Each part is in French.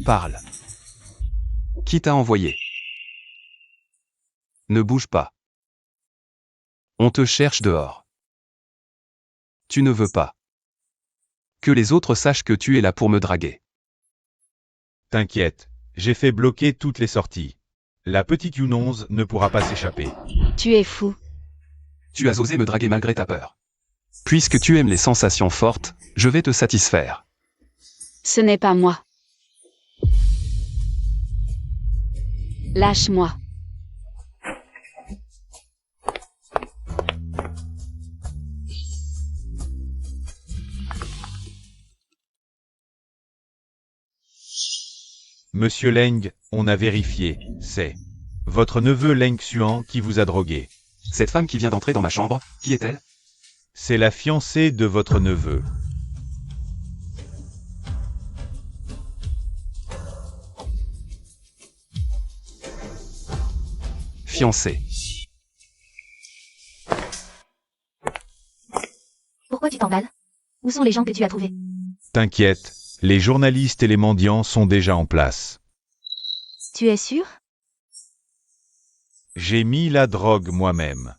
Parle. Qui t'a envoyé? Ne bouge pas. On te cherche dehors. Tu ne veux pas que les autres sachent que tu es là pour me draguer. T'inquiète, j'ai fait bloquer toutes les sorties. La petite You11 ne pourra pas s'échapper. Tu es fou. Tu as osé me draguer malgré ta peur. Puisque tu aimes les sensations fortes, je vais te satisfaire. Ce n'est pas moi. Lâche-moi. Monsieur Leng, on a vérifié, c'est votre neveu Leng Xuan qui vous a drogué. Cette femme qui vient d'entrer dans ma chambre, qui est-elle? C'est la fiancée de votre neveu. Fiancée. Pourquoi tu t'emballes? Où sont les gens que tu as trouvés? T'inquiète, les journalistes et les mendiants sont déjà en place. Tu es sûr? J'ai mis la drogue moi-même.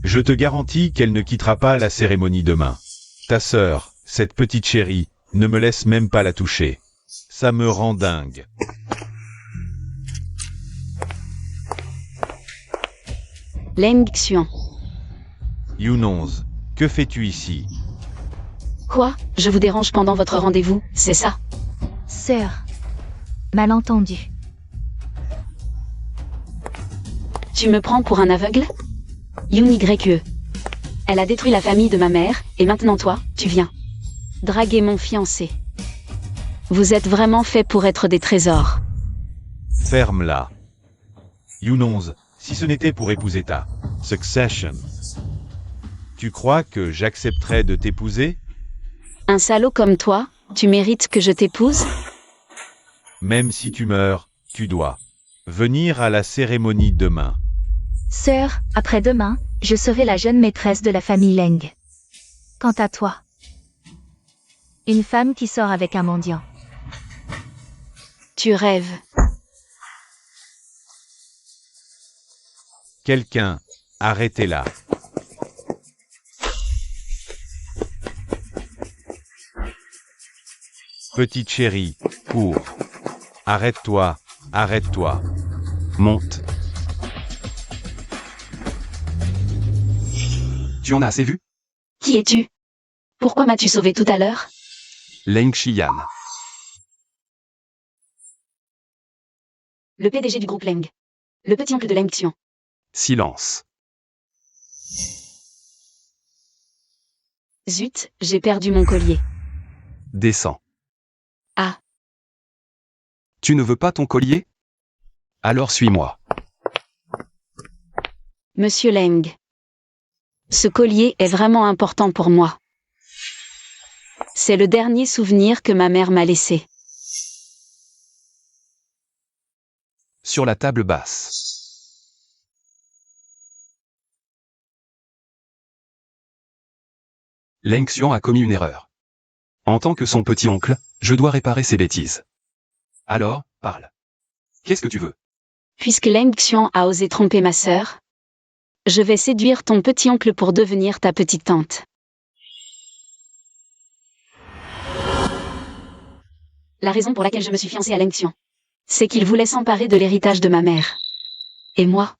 Je te garantis qu'elle ne quittera pas la cérémonie demain. Ta sœur, cette petite chérie, ne me laisse même pas la toucher. Ça me rend dingue. Leng Xuan. You11, que fais-tu ici? Quoi? Je vous dérange pendant votre rendez-vous, c'est ça? Sœur. Malentendu. Tu me prends pour un aveugle? YE. Elle a détruit la famille de ma mère, et maintenant toi, tu viens draguer mon fiancé. Vous êtes vraiment fait pour être des trésors. Ferme-la. You11, si ce n'était pour épouser ta Succession, tu crois que j'accepterais de t'épouser? Un salaud comme toi, tu mérites que je t'épouse? Même si tu meurs, tu dois venir à la cérémonie demain. Sœur, après-demain, je serai la jeune maîtresse de la famille Leng. Quant à toi, une femme qui sort avec un mendiant. Tu rêves. Quelqu'un, arrêtez-la. Petite chérie, cours. Arrête-toi, arrête-toi. Monte. Tu en as assez vu? Qui es-tu? Pourquoi m'as-tu sauvé tout à l'heure? Leng Xian. Le PDG du groupe Leng. Le petit oncle de Leng Xuan. Silence. Zut, j'ai perdu mon collier. Descends. Ah. Tu ne veux pas ton collier? Alors suis-moi. Monsieur Leng. Ce collier est vraiment important pour moi. C'est le dernier souvenir que ma mère m'a laissé. Sur la table basse. Leng Xuan a commis une erreur. En tant que son petit-oncle, je dois réparer ses bêtises. Alors, parle. Qu'est-ce que tu veux? Puisque Leng Xuan a osé tromper ma sœur, je vais séduire ton petit-oncle pour devenir ta petite tante. La raison pour laquelle je me suis fiancée à Leng Xuan, c'est qu'il voulait s'emparer de l'héritage de ma mère. Et moi,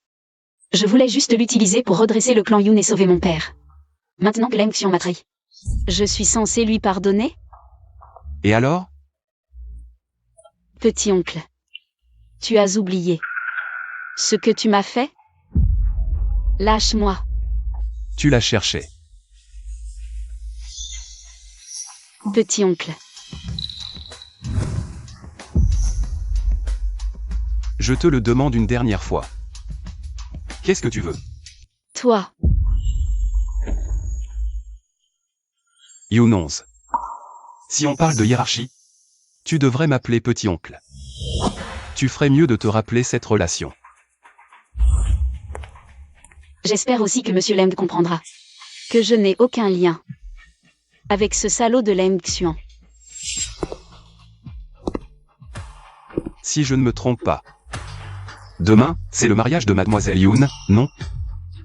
je voulais juste l'utiliser pour redresser le clan Yun et sauver mon père. Maintenant que Leng Xuan m'a trahi, je suis censée lui pardonner? Et alors? Petit-oncle, tu as oublié ce que tu m'as fait? Lâche-moi. Tu l'as cherché. Petit-oncle. Je te le demande une dernière fois. Qu'est-ce que tu veux? Toi. You11. Si on parle de hiérarchie, tu devrais m'appeler petit-oncle. Tu ferais mieux de te rappeler cette relation. J'espère aussi que Monsieur Leng comprendra que je n'ai aucun lien avec ce salaud de Leng Xian. Si je ne me trompe pas. Demain, c'est le mariage de Mademoiselle Yoon, non?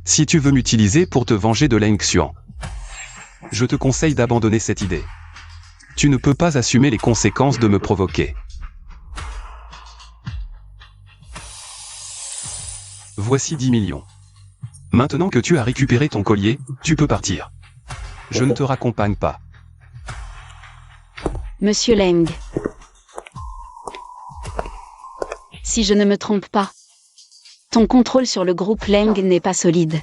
Si tu veux m'utiliser pour te venger de Leng Xian, je te conseille d'abandonner cette idée. Tu ne peux pas assumer les conséquences de me provoquer. Voici 10 millions. Maintenant que tu as récupéré ton collier, tu peux partir. Je ne te raccompagne pas. Monsieur Leng. Si je ne me trompe pas, ton contrôle sur le groupe Leng n'est pas solide.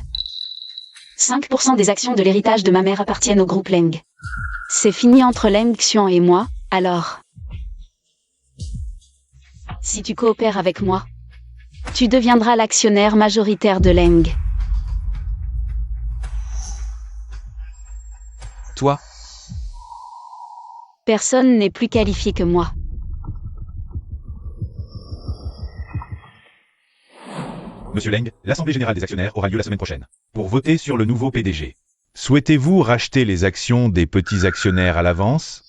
5% des actions de l'héritage de ma mère appartiennent au groupe Leng. C'est fini entre Leng Xian et moi, alors. Si tu coopères avec moi, tu deviendras l'actionnaire majoritaire de Leng. Toi, Personne n'est plus qualifié que moi. Monsieur Leng, l'Assemblée Générale des Actionnaires aura lieu la semaine prochaine. Pour voter sur le nouveau PDG. Souhaitez-vous racheter les actions des petits actionnaires à l'avance?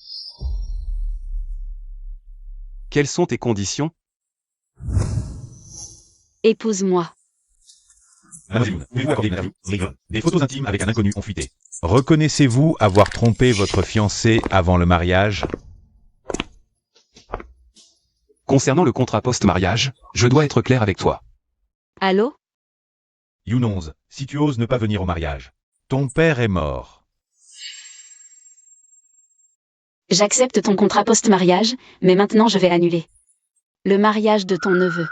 quelles sont tes conditions? Épouse-moi. Mademoiselle, pouvez-vous accorder une interview? Des photos intimes avec un inconnu ont fuité. Reconnaissez-vous avoir trompé votre fiancé avant le mariage? Concernant le contrat post-mariage, je dois être clair avec toi. Allô? Yoon 11, si tu oses ne pas venir au mariage. Ton père est mort. J'accepte ton contrat post-mariage, mais maintenant je vais annuler le mariage de ton neveu.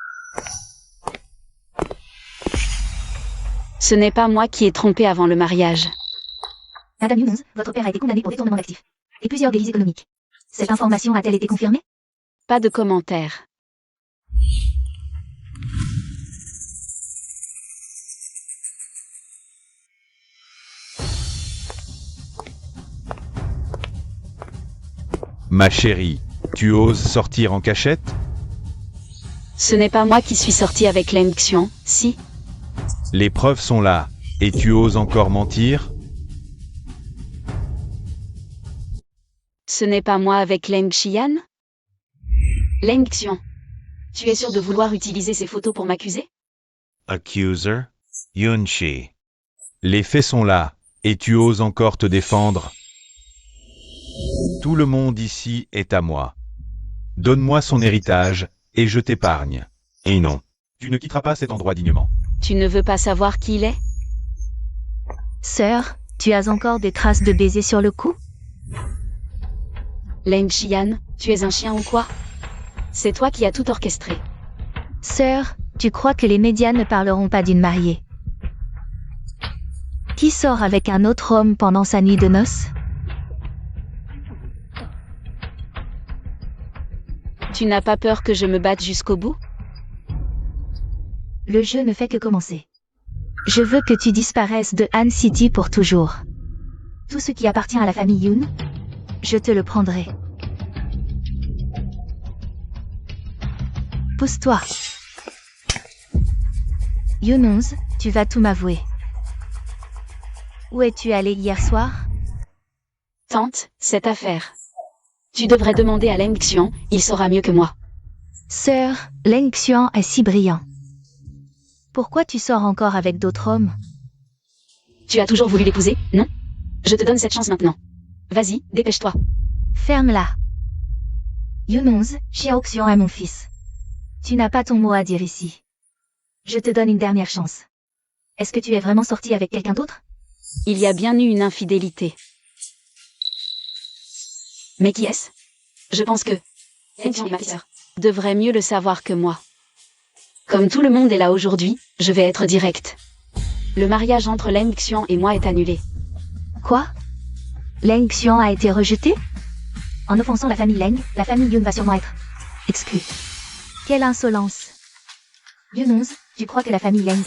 Ce n'est pas moi qui ai trompé avant le mariage. Madame Yoon 11, votre père a été condamné pour détournement d'actifs et plusieurs délits économiques. Cette information a-t-elle été confirmée? Pas de commentaires. Ma chérie, tu oses sortir en cachette? Ce n'est pas moi qui suis sortie avec Leng Xian, si? Les preuves sont là, et tu oses encore mentir? Ce n'est pas moi avec Leng Xian? Leng Xian, tu es sûr de vouloir utiliser ces photos pour m'accuser? Accuser, Yoon-shi. Les faits sont là, et tu oses encore te défendre? Tout le monde ici est à moi. Donne-moi son héritage, et je t'épargne. Et non, tu ne quitteras pas cet endroit dignement. Tu ne veux pas savoir qui il est? Sœur, tu as encore des traces de baiser sur le cou? Leng Xian, tu es un chien ou quoi? C'est toi qui as tout orchestré. Sœur, tu crois que les médias ne parleront pas d'une mariée? Qui sort avec un autre homme pendant sa nuit de noces? Tu n'as pas peur que je me batte jusqu'au bout? Le jeu ne fait que commencer. Je veux que tu disparaisses de Han City pour toujours. Tout ce qui appartient à la famille Yoon, je te le prendrai. Pousse-toi. Yoon 11, tu vas tout m'avouer. Où es-tu allé hier soir? Tante, cette affaire. Tu devrais demander à Leng Xian, il saura mieux que moi. Sœur, Leng Xian est si brillant. Pourquoi tu sors encore avec d'autres hommes? Tu as toujours voulu l'épouser, non? Je te donne cette chance maintenant. Vas-y, dépêche-toi. Ferme-la. Yoon 11, Xiao Xian est mon fils. Tu n'as pas ton mot à dire ici. Je te donne une dernière chance. Est-ce que tu es vraiment sorti avec quelqu'un d'autre? Il y a bien eu une infidélité. Mais qui est-ce? Je pense que Leng Xian est ma sœur. Devrait mieux le savoir que moi. Comme tout le monde est là aujourd'hui, je vais être direct. Le mariage entre Leng Xian et moi est annulé. Quoi? Leng Xian a été rejeté? En offensant la famille Leng, la famille Yoon va sûrement être exclue. Quelle insolence! Yoon 11, tu crois que la famille Leng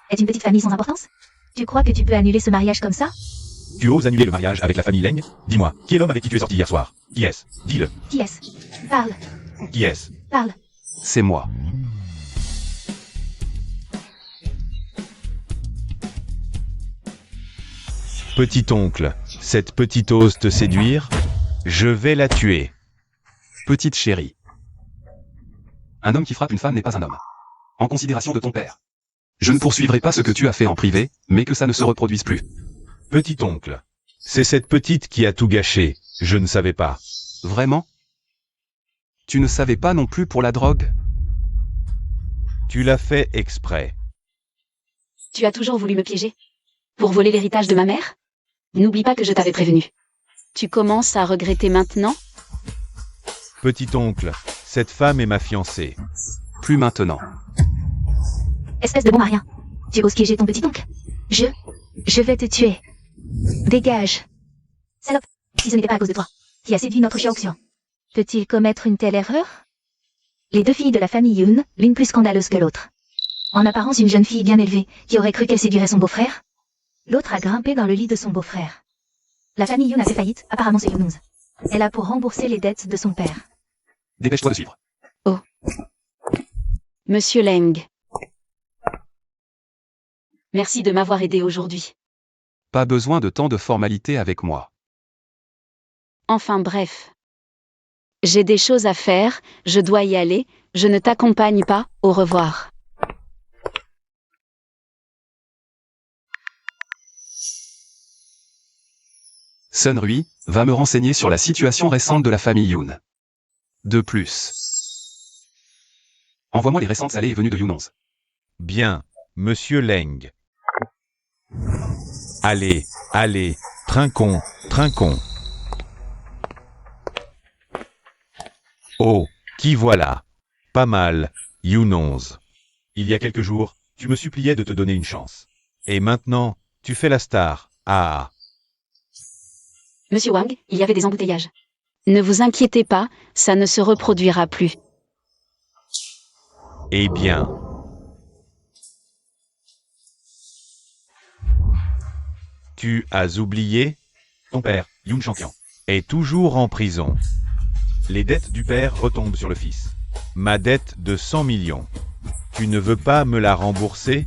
est une petite famille sans importance? Tu crois que tu peux annuler ce mariage comme ça? Tu oses annuler le mariage avec la famille Leng? Dis-moi, qui est l'homme avec qui tu es sorti hier soir? Qui est-ce? Dis-le. Qui est-ce? Parle, Qui est-ce? parle. C'est moi. Petit oncle, cette petite ose te séduire? Je vais la tuer. Petite chérie. Un homme qui frappe une femme n'est pas un homme. En considération de ton père. Je ne poursuivrai pas ce que tu as fait en privé, mais que ça ne se reproduise plus. Petit oncle. C'est cette petite qui a tout gâché, je ne savais pas. Vraiment? Tu ne savais pas non plus pour la drogue? Tu l'as fait exprès. Tu as toujours voulu me piéger? Pour voler l'héritage de ma mère? N'oublie pas que je t'avais prévenu. Tu commences à regretter maintenant? Petit oncle, cette femme est ma fiancée. Plus maintenant. Espèce de bon à rien. Tu oses piéger ton petit oncle? Je vais te tuer. Dégage. Salope. Si ce n'était pas à cause de toi, qui a séduit notre Xiaoxian, peut-il commettre une telle erreur? Les deux filles de la famille Yun, l'une plus scandaleuse que l'autre. En apparence une jeune fille bien élevée, qui aurait cru qu'elle séduirait son beau-frère. L'autre a grimpé dans le lit de son beau-frère. La famille Yun a fait faillite, apparemment c'est Yunons. Elle a pour rembourser les dettes de son père. Dépêche-toi de suivre. Oh. Monsieur Leng. Merci de m'avoir aidé aujourd'hui. Pas besoin de tant de formalités avec moi. Enfin bref. J'ai des choses à faire, je dois y aller, je ne t'accompagne pas, au revoir. Sun Rui, va me renseigner sur la situation récente de la famille Yun. De plus. Envoie-moi les récentes allées et venues de Yunons. Bien, monsieur Leng. Allez, allez, trinquons, trinquons. Oh, qui voilà? Pas mal, Yunons. Il y a quelques jours, tu me suppliais de te donner une chance. Et maintenant, tu fais la star. Ah. Monsieur Wang, il y avait des embouteillages. Ne vous inquiétez pas, ça ne se reproduira plus. Eh bien. Tu as oublié? Ton père, Yun Shanqian, est toujours en prison. Les dettes du père retombent sur le fils. Ma dette de 100 millions. Tu ne veux pas me la rembourser?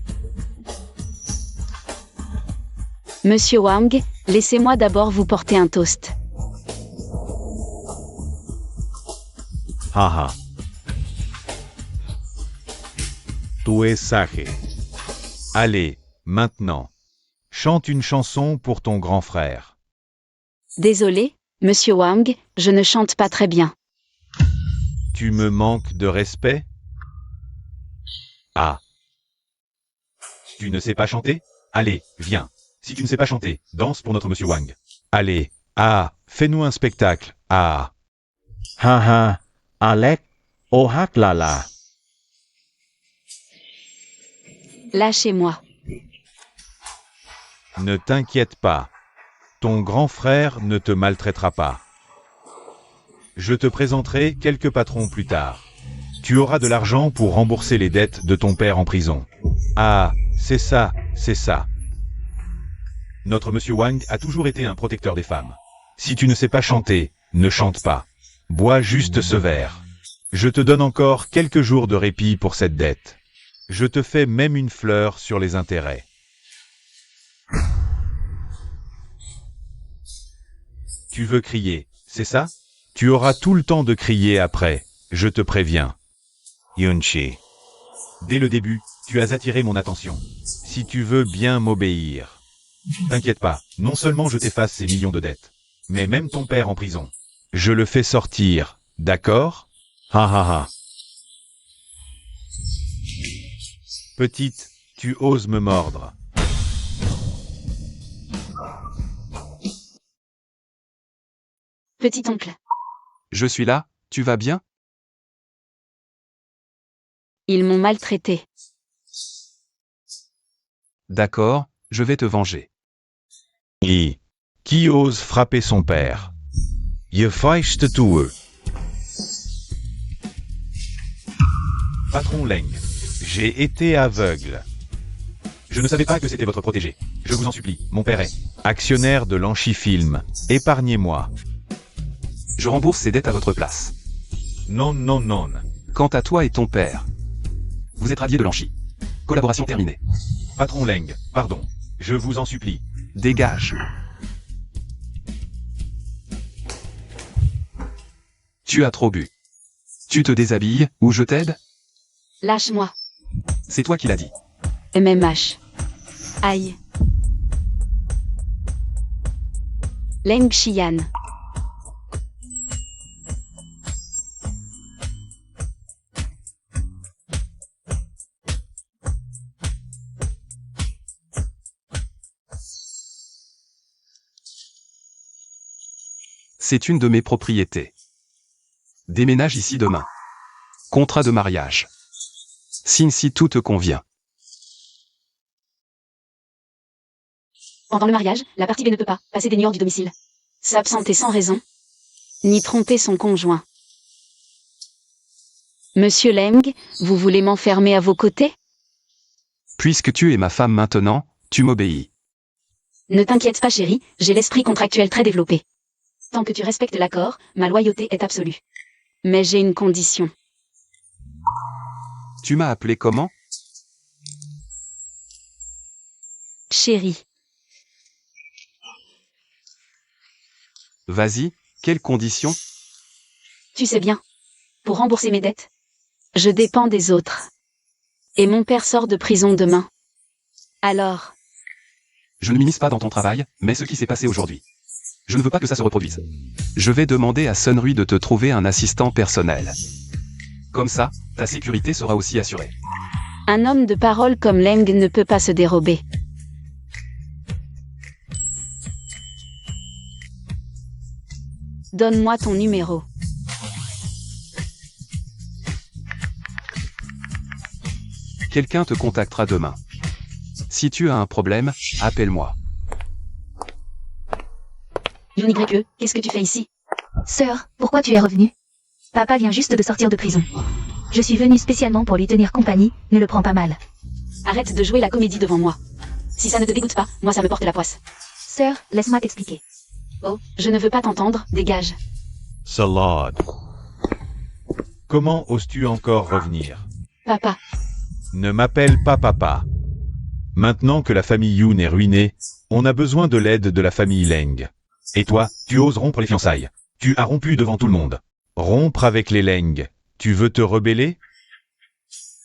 Monsieur Wang, laissez-moi d'abord vous porter un toast. Haha. Tu es sage. Allez, maintenant. Chante une chanson pour ton grand frère. Désolé, Monsieur Wang, je ne chante pas très bien. Tu me manques de respect? Ah. Tu ne sais pas chanter? Allez, viens. Si tu ne sais pas chanter, danse pour notre Monsieur Wang. Allez, ah, fais-nous un spectacle, ah. Haha, Alec, ohak lala. Lâchez-moi. Ne t'inquiète pas. Ton grand frère ne te maltraitera pas. Je te présenterai quelques patrons plus tard. Tu auras de l'argent pour rembourser les dettes de ton père en prison. Ah, c'est ça, c'est ça. Notre Monsieur Wang a toujours été un protecteur des femmes. Si tu ne sais pas chanter, ne chante pas. Bois juste ce verre. Je te donne encore quelques jours de répit pour cette dette. Je te fais même une fleur sur les intérêts. Tu veux crier, c'est ça? Tu auras tout le temps de crier après, je te préviens. Yunchi. Dès le début, tu as attiré mon attention. Si tu veux bien m'obéir. T'inquiète pas, non seulement je t'efface ces millions de dettes, mais même ton père en prison. Je le fais sortir, d'accord? Ha ha ha. Petite, tu oses me mordre. Petit oncle. Je suis là, tu vas bien? Ils m'ont maltraité. D'accord, je vais te venger. Qui ose frapper son père? Je feiste tue. Patron Leng, j'ai été aveugle. Je ne savais pas que c'était votre protégé. Je vous en supplie, mon père est actionnaire de l'Anchifilm. Épargnez-moi. Je rembourse ces dettes à votre place. Non, non, non. Quant à toi et ton père, vous êtes radiés de l'Anchi. Collaboration terminée. Patron Leng, pardon. Je vous en supplie. Dégage. Tu as trop bu. Tu te déshabilles, ou je t'aide? Lâche-moi. C'est toi qui l'as dit. MMH. Aïe. Leng Xian. C'est une de mes propriétés. Déménage ici demain. Contrat de mariage. Signe si tout te convient. Pendant le mariage, la partie B ne peut pas passer des nuits hors du domicile. S'absenter sans raison. Ni tromper son conjoint. Monsieur Leng, vous voulez m'enfermer à vos côtés? Puisque tu es ma femme maintenant, tu m'obéis. Ne t'inquiète pas chérie, j'ai l'esprit contractuel très développé. Tant que tu respectes l'accord, ma loyauté est absolue. Mais j'ai une condition. Tu m'as appelé comment? Chérie. Vas-y, quelles conditions? Tu sais bien. Pour rembourser mes dettes. Je dépends des autres. Et mon père sort de prison demain. Alors, Je ne m'immisce pas dans ton travail, mais ce qui s'est passé aujourd'hui. Je ne veux pas que ça se reproduise. Je vais demander à Sunrui de te trouver un assistant personnel. Comme ça, ta sécurité sera aussi assurée. un homme de parole comme Leng ne peut pas se dérober. Donne-moi ton numéro. Quelqu'un te contactera demain. Si tu as un problème, appelle-moi. YE, qu'est-ce que tu fais ici? Sœur, pourquoi tu es revenue? Papa vient juste de sortir de prison. Je suis venue spécialement pour lui tenir compagnie, ne le prends pas mal. Arrête de jouer la comédie devant moi. Si ça ne te dégoûte pas, moi ça me porte la poisse. Sœur, laisse-moi t'expliquer. Oh, je ne veux pas t'entendre, dégage. Salade. Comment oses-tu encore revenir? Papa, Ne m'appelle pas papa. Maintenant que la famille Yoon est ruinée, on a besoin de l'aide de la famille Leng. Et toi, tu oses rompre les fiançailles. Tu as rompu devant tout le monde. Rompre avec les Leng. Tu veux te rebeller?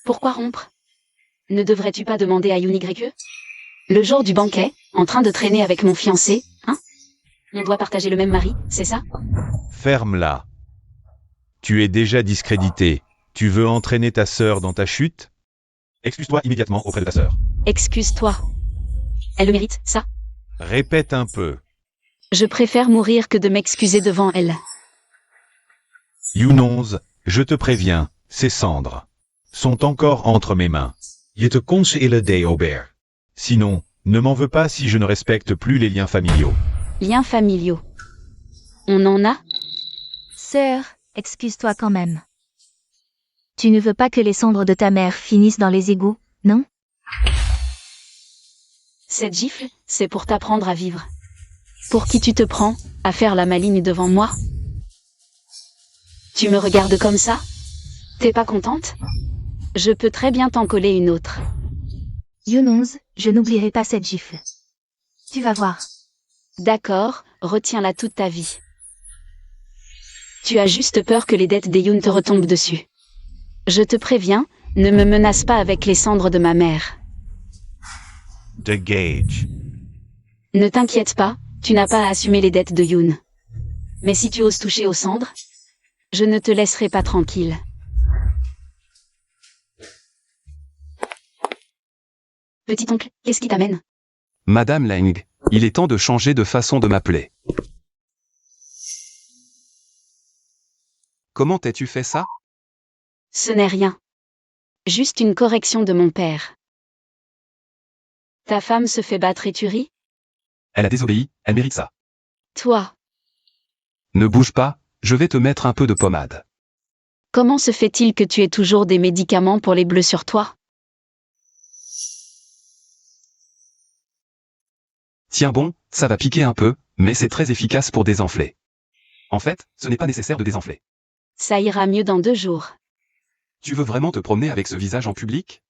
pourquoi rompre? Ne devrais-tu pas demander à YE? Le jour du banquet, en train de traîner avec mon fiancé, hein? On doit partager le même mari, c'est ça? Ferme-la. Tu es déjà discrédité. Tu veux entraîner ta sœur dans ta chute? Excuse-toi immédiatement auprès de ta sœur. Excuse-toi. Elle le mérite, ça? Répète un peu. Je préfère mourir que de m'excuser devant elle. Yoon, je te préviens, ces cendres sont encore entre mes mains. Je te conseille des Aubert. Sinon, ne m'en veux pas si je ne respecte plus les liens familiaux. Liens familiaux. On en a? Sœur, excuse-toi quand même. Tu ne veux pas que les cendres de ta mère finissent dans les égouts, non? Cette gifle, c'est pour t'apprendre à vivre. Pour qui tu te prends, à faire la maligne devant moi? Tu me regardes comme ça? T'es pas contente? Je peux très bien t'en coller une autre. Yoon, je n'oublierai pas cette gifle. Tu vas voir. D'accord, retiens-la toute ta vie. Tu as juste peur que les dettes des Yoon te retombent dessus. Je te préviens, ne me menace pas avec les cendres de ma mère. De Gage. Ne t'inquiète pas, tu n'as pas à assumer les dettes de Yoon. Mais si tu oses toucher aux cendres, je ne te laisserai pas tranquille. Petit oncle, qu'est-ce qui t'amène? Madame Leng, il est temps de changer de façon de m'appeler. Comment t'as-tu fait ça? Ce n'est rien. Juste une correction de mon père. Ta femme se fait battre et tu ris? Elle a désobéi, elle mérite ça. Toi, Ne bouge pas, je vais te mettre un peu de pommade. comment se fait-il que tu aies toujours des médicaments pour les bleus sur toi? Tiens bon, ça va piquer un peu, mais c'est très efficace pour désenfler. En fait, ce n'est pas nécessaire de désenfler. Ça ira mieux dans 2 jours. Tu veux vraiment te promener avec ce visage en public?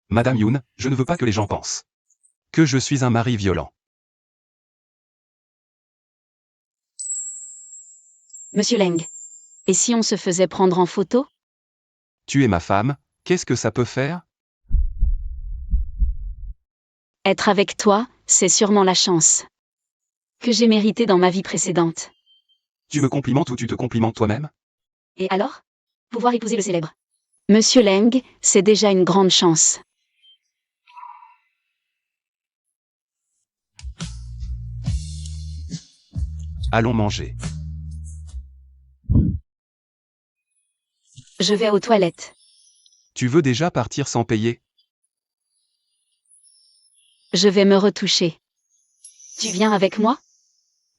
Madame Yoon, je ne veux pas que les gens pensent que je suis un mari violent. Monsieur Leng. Et si on se faisait prendre en photo? Tu es ma femme, qu'est-ce que ça peut faire? Être avec toi, c'est sûrement la chance que j'ai méritée dans ma vie précédente. Tu me complimentes ou tu te complimentes toi-même? Et alors? Pouvoir épouser le célèbre Monsieur Leng, c'est déjà une grande chance. Allons manger. Je vais aux toilettes. Tu veux déjà partir sans payer? Je vais me retoucher. Tu viens avec moi?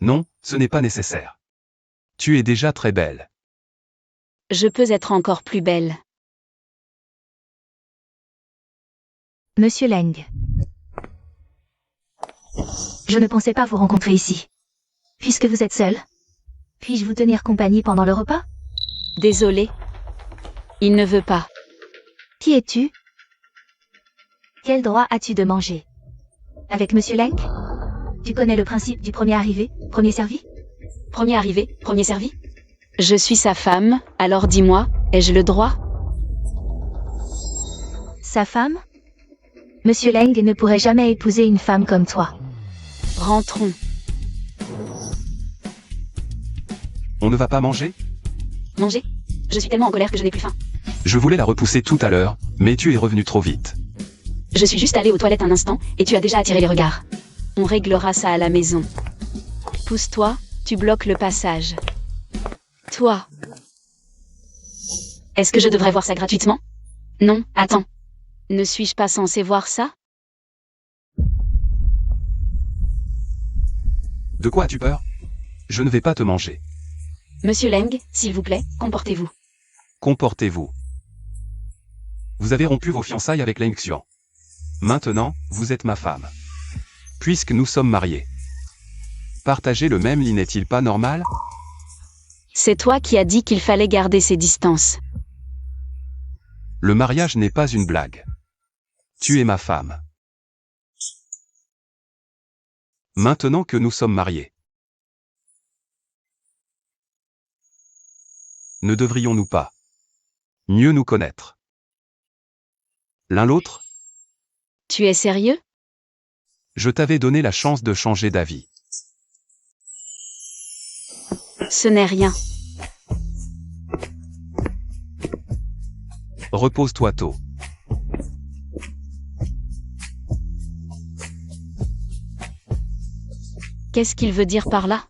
Non, ce n'est pas nécessaire. Tu es déjà très belle. Je peux être encore plus belle. Monsieur Leng. Je ne pensais pas vous rencontrer ici. Puisque vous êtes seul, puis-je vous tenir compagnie pendant le repas? Désolée. Il ne veut pas. Qui es-tu? Quel droit as-tu de manger? Avec Monsieur Leng? Tu connais le principe du premier arrivé, premier servi? Premier arrivé, premier servi? Je suis sa femme, alors dis-moi, ai-je le droit? Sa femme? Monsieur Leng ne pourrait jamais épouser une femme comme toi. Rentrons. On ne va pas manger? Manger? Je suis tellement en colère que je n'ai plus faim. Je voulais la repousser tout à l'heure, mais tu es revenu trop vite. Je suis juste allée aux toilettes un instant, et tu as déjà attiré les regards. On réglera ça à la maison. Pousse-toi, tu bloques le passage. Toi. Est-ce que je devrais voir ça gratuitement? Non, attends. Ne suis-je pas censé voir ça? De quoi as-tu peur? Je ne vais pas te manger. Monsieur Leng, s'il vous plaît, comportez-vous. Comportez-vous. Vous avez rompu vos fiançailles avec Leng Xian. Maintenant, vous êtes ma femme. Puisque nous sommes mariés. Partager le même lit n'est-il pas normal? C'est toi qui as dit qu'il fallait garder ses distances. Le mariage n'est pas une blague. Tu es ma femme. Maintenant que nous sommes mariés. Ne devrions-nous pas mieux nous connaître l'un l'autre? Tu es sérieux? Je t'avais donné la chance de changer d'avis. Ce n'est rien. Repose-toi tôt. Qu'est-ce qu'il veut dire par là?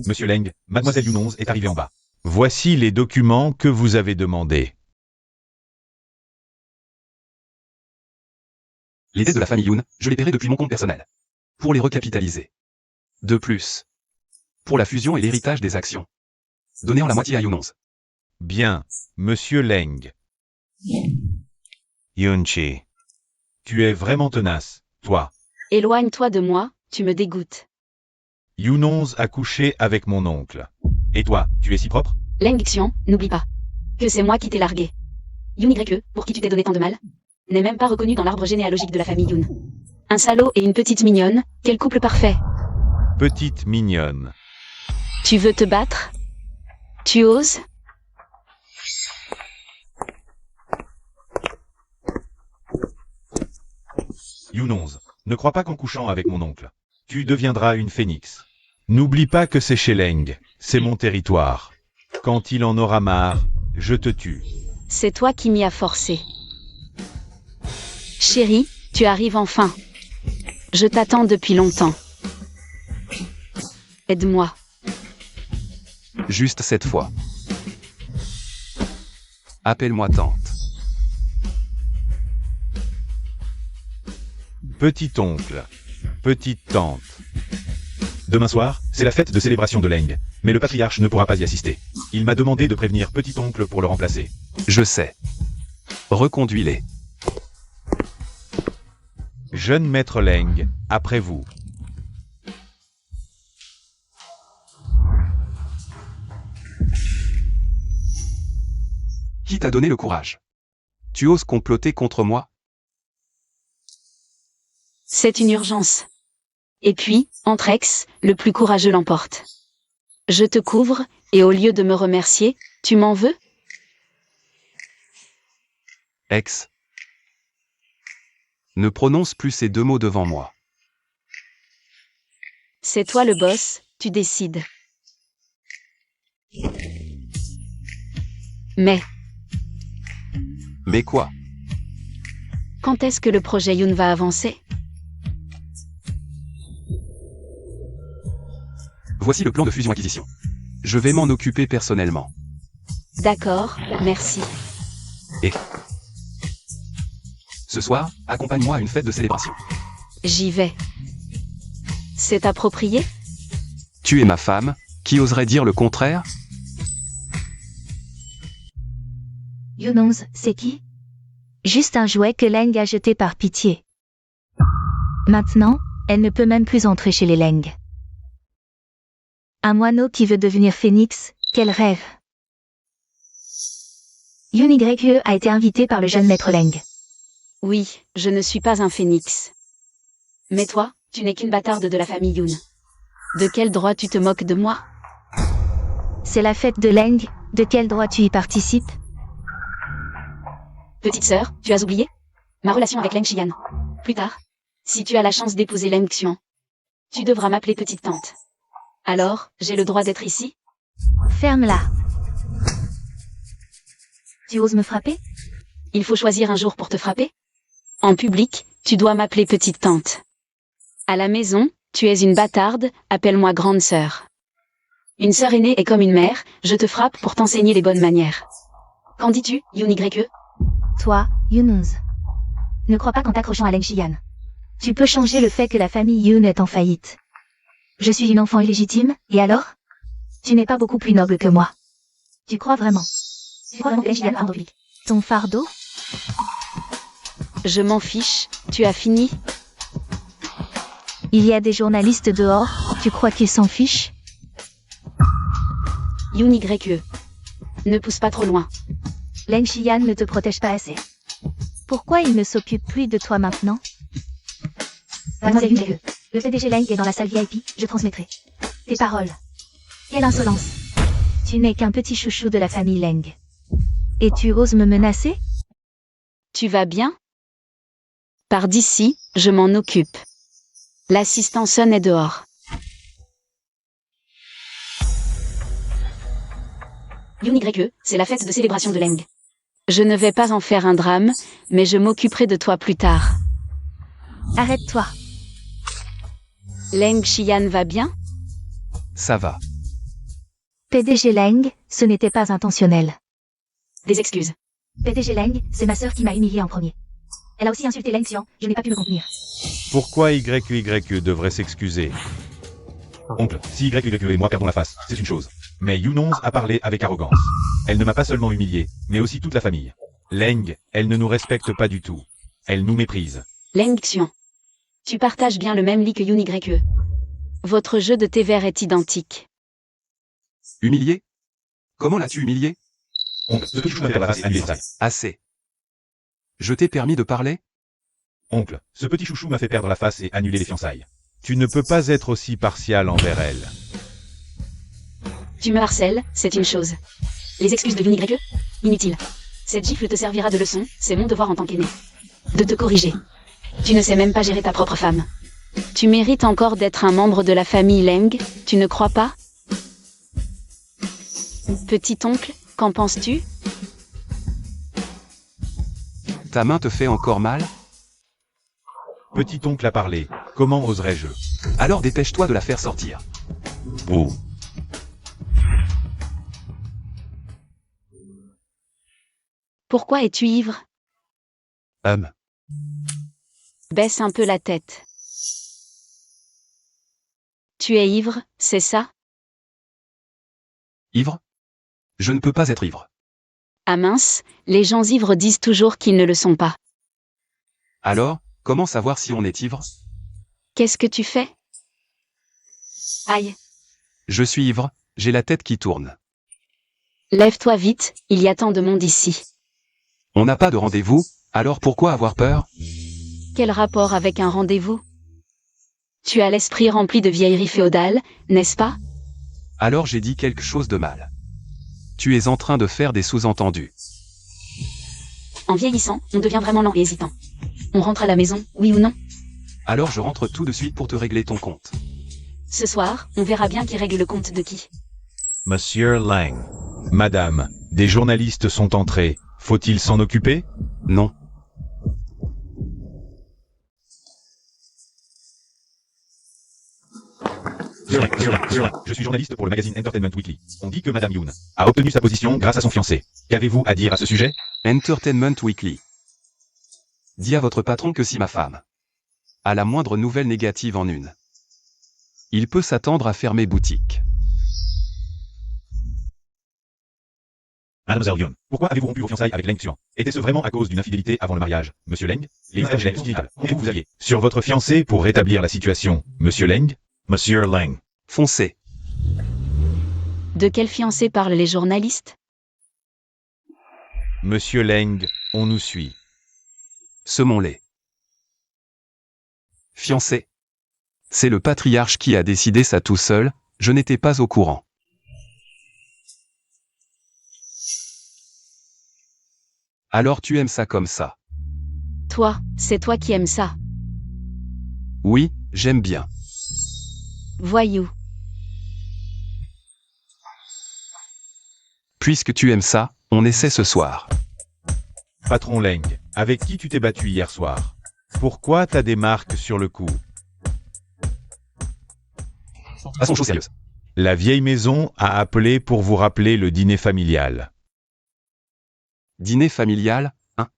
Monsieur Leng, mademoiselle Yunonz est arrivée en bas. Voici les documents que vous avez demandés. Les dettes de la famille Yoon, je les paierai depuis mon compte personnel. Pour les recapitaliser. De plus. Pour la fusion et l'héritage des actions. Donnez en la moitié à Yunonz. Bien, monsieur Leng. Yunchi. Tu es vraiment tenace, toi. Éloigne-toi de moi, tu me dégoûtes. Yunonz a couché avec mon oncle. Et toi, tu es si propre? Leng Xian, n'oublie pas que c'est moi qui t'ai largué. Yoon YE, pour qui tu t'es donné tant de mal, n'est même pas reconnu dans l'arbre généalogique de la famille Yoon. Un salaud et une petite mignonne, quel couple parfait. Petite mignonne. Tu veux te battre? Tu oses? Yunonz, ne crois pas qu'en couchant avec mon oncle, tu deviendras une phénix. N'oublie pas que c'est chez Leng, c'est mon territoire. Quand il en aura marre, je te tue. C'est toi qui m'y as forcé. Chérie, tu arrives enfin. Je t'attends depuis longtemps. Aide-moi. Juste cette fois. Appelle-moi tante. Petit oncle, petite tante. Demain soir, c'est la fête de célébration de Leng, mais le patriarche ne pourra pas y assister. Il m'a demandé de prévenir petit oncle pour le remplacer. Je sais. Reconduis-les. Jeune maître Leng, après vous. Qui t'a donné le courage? Tu oses comploter contre moi? C'est une urgence. Et puis, entre ex, le plus courageux l'emporte. Je te couvre, et au lieu de me remercier, tu m'en veux? Ex. Ne prononce plus ces deux mots devant moi. C'est toi le boss, tu décides. Mais, Mais quoi? quand est-ce que le projet Yoon va avancer? Voici le plan de fusion-acquisition. Je vais m'en occuper personnellement. D'accord, merci. Ce soir, accompagne-moi à une fête de célébration. J'y vais. C'est approprié? Tu es ma femme, qui oserait dire le contraire? Yoonons, c'est qui? Juste un jouet que Leng a jeté par pitié. Maintenant, elle ne peut même plus entrer chez les Leng. Un moineau qui veut devenir phénix, quel rêve! Yoon YE a été invité par le jeune maître Leng. Oui, je ne suis pas un phénix. Mais toi, tu n'es qu'une bâtarde de la famille Yoon. De quel droit tu te moques de moi? C'est la fête de Leng, de quel droit tu y participes? Petite sœur, tu as oublié? Ma relation avec Leng Xian. Plus tard, si tu as la chance d'épouser Leng Xuan, tu devras m'appeler petite tante. Alors, j'ai le droit d'être ici? Ferme-la. Tu oses me frapper? Il faut choisir un jour pour te frapper? En public, tu dois m'appeler petite tante. À la maison, tu es une bâtarde, appelle-moi grande sœur. Une sœur aînée est comme une mère, je te frappe pour t'enseigner les bonnes manières. Qu'en dis-tu, Yoon YE? Toi, Yoonons. Ne crois pas qu'en t'accrochant à Leng Xian, tu peux changer le fait que la famille Yoon est en faillite. Je suis une enfant illégitime, et alors? Tu n'es pas beaucoup plus noble que moi. Tu crois vraiment? Tu crois vraiment que Leng Xian a un public? Ton fardeau? Je m'en fiche, tu as fini? Il y a des journalistes dehors, tu crois qu'ils s'en fichent? Yoon YE. Ne pousse pas trop loin. Leng Xian ne te protège pas assez. Pourquoi il ne s'occupe plus de toi maintenant? Mademoiselle Yoon YE, le PDG Leng est dans la salle VIP, je transmettrai tes paroles. Quelle insolence! Tu n'es qu'un petit chouchou de la famille Leng. Et tu oses me menacer? Tu vas bien? Par d'ici, je m'en occupe. L'assistant Sun est dehors. Yoon YE, c'est la fête de célébration de Leng. Je ne vais pas en faire un drame, mais je m'occuperai de toi plus tard. Arrête-toi. Leng Xian va bien? Ça va. PDG Leng, ce n'était pas intentionnel. Des excuses. PDG Leng, c'est ma sœur qui m'a humilié en premier. Elle a aussi insulté Leng Xian, je n'ai pas pu me contenir. Pourquoi YE devrait s'excuser? Oncle, si YE et moi perdons la face, c'est une chose. Mais Yoonons a parlé avec arrogance. Elle ne m'a pas seulement humilié, mais aussi toute la famille. Leng, elle ne nous respecte pas du tout. Elle nous méprise. Leng Xian. Tu partages bien le même lit que Yoon YE. Votre jeu de thé vert est identique. Humilié? Comment l'as-tu humilié? Oncle, ce petit chou m'a fait perdre la face et annulé les détails. Assez. Je t'ai permis de parler? Oncle, ce petit chouchou m'a fait perdre la face et annuler les fiançailles. Tu ne peux pas être aussi partial envers elle. Tu me harcèles, c'est une chose. Les excuses de Yoon YE? Inutile. Cette gifle te servira de leçon, c'est mon devoir en tant qu'aîné. De te corriger. Tu ne sais même pas gérer ta propre femme. Tu mérites encore d'être un membre de la famille Leng, tu ne crois pas? Petit oncle, qu'en penses-tu? Ta main te fait encore mal? Petit oncle a parlé. Comment oserais-je? Alors dépêche-toi de la faire sortir. Oh. Pourquoi es-tu ivre? Baisse un peu la tête. Tu es ivre, c'est ça? Ivre? Je ne peux pas être ivre. Ah mince, les gens ivres disent toujours qu'ils ne le sont pas. Alors, comment savoir si on est ivre? Qu'est-ce que tu fais? Aïe. Je suis ivre, j'ai la tête qui tourne. Lève-toi vite, il y a tant de monde ici. On n'a pas de rendez-vous, alors pourquoi avoir peur? Quel rapport avec un rendez-vous? Tu as l'esprit rempli de vieillerie féodale, n'est-ce pas? Alors j'ai dit quelque chose de mal. Tu es en train de faire des sous-entendus. En vieillissant, on devient vraiment lent et hésitant. On rentre à la maison, oui ou non? Alors je rentre tout de suite pour te régler ton compte. Ce soir, on verra bien qui règle le compte de qui. Monsieur Lang. Madame, des journalistes sont entrés. Faut-il s'en occuper? Non. Je suis journaliste pour le magazine Entertainment Weekly. On dit que Madame Yoon a obtenu sa position grâce à son fiancé. Qu'avez-vous à dire à ce sujet? Entertainment Weekly. Dis à votre patron que si ma femme a la moindre nouvelle négative en une, il peut s'attendre à fermer boutique. Mademoiselle Yoon, pourquoi avez-vous rompu vos fiançailles avec Leng Xuan? Était-ce vraiment à cause d'une infidélité avant le mariage, Monsieur Leng? Les messages sont vitales. Et vous alliez sur votre fiancé pour rétablir la situation, Monsieur Leng? Monsieur Leng. Foncez. De quel fiancé parlent les journalistes? Monsieur Leng, on nous suit. Semons-les. Fiancé. C'est le patriarche qui a décidé ça tout seul, je n'étais pas au courant. Alors tu aimes ça comme ça? Toi, c'est toi qui aimes ça. Oui, j'aime bien. Voyou. Puisque tu aimes ça, on essaie ce soir. Patron Leng, avec qui tu t'es battu hier soir? Pourquoi t'as des marques sur le cou? Passons aux choses sérieuses. La vieille maison a appelé pour vous rappeler le dîner familial. Dîner familial, hein?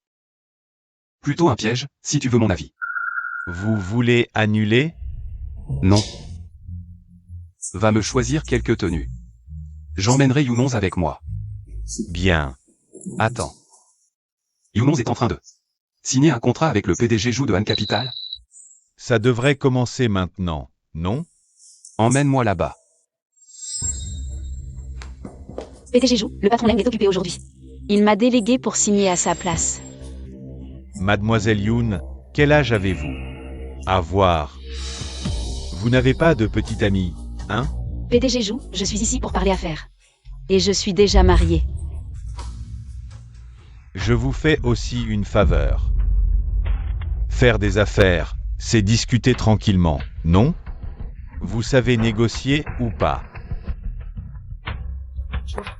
Plutôt un piège, si tu veux mon avis. Vous voulez annuler? Non. Va me choisir quelques tenues. J'emmènerai Younons avec moi. Bien. Attends. Younons est en train de signer un contrat avec le PDG Jou de Han Capital. Ça devrait commencer maintenant, non? Emmène-moi là-bas. PDG Jou, le patron Leng est occupé aujourd'hui. Il m'a délégué pour signer à sa place. Mademoiselle Yoon, quel âge avez-vous? À voir. Vous n'avez pas de petite amie, hein? PDG Jou, je suis ici pour parler affaires. Et je suis déjà mariée. Je vous fais aussi une faveur. Faire des affaires, c'est discuter tranquillement, non? Vous savez négocier ou pas?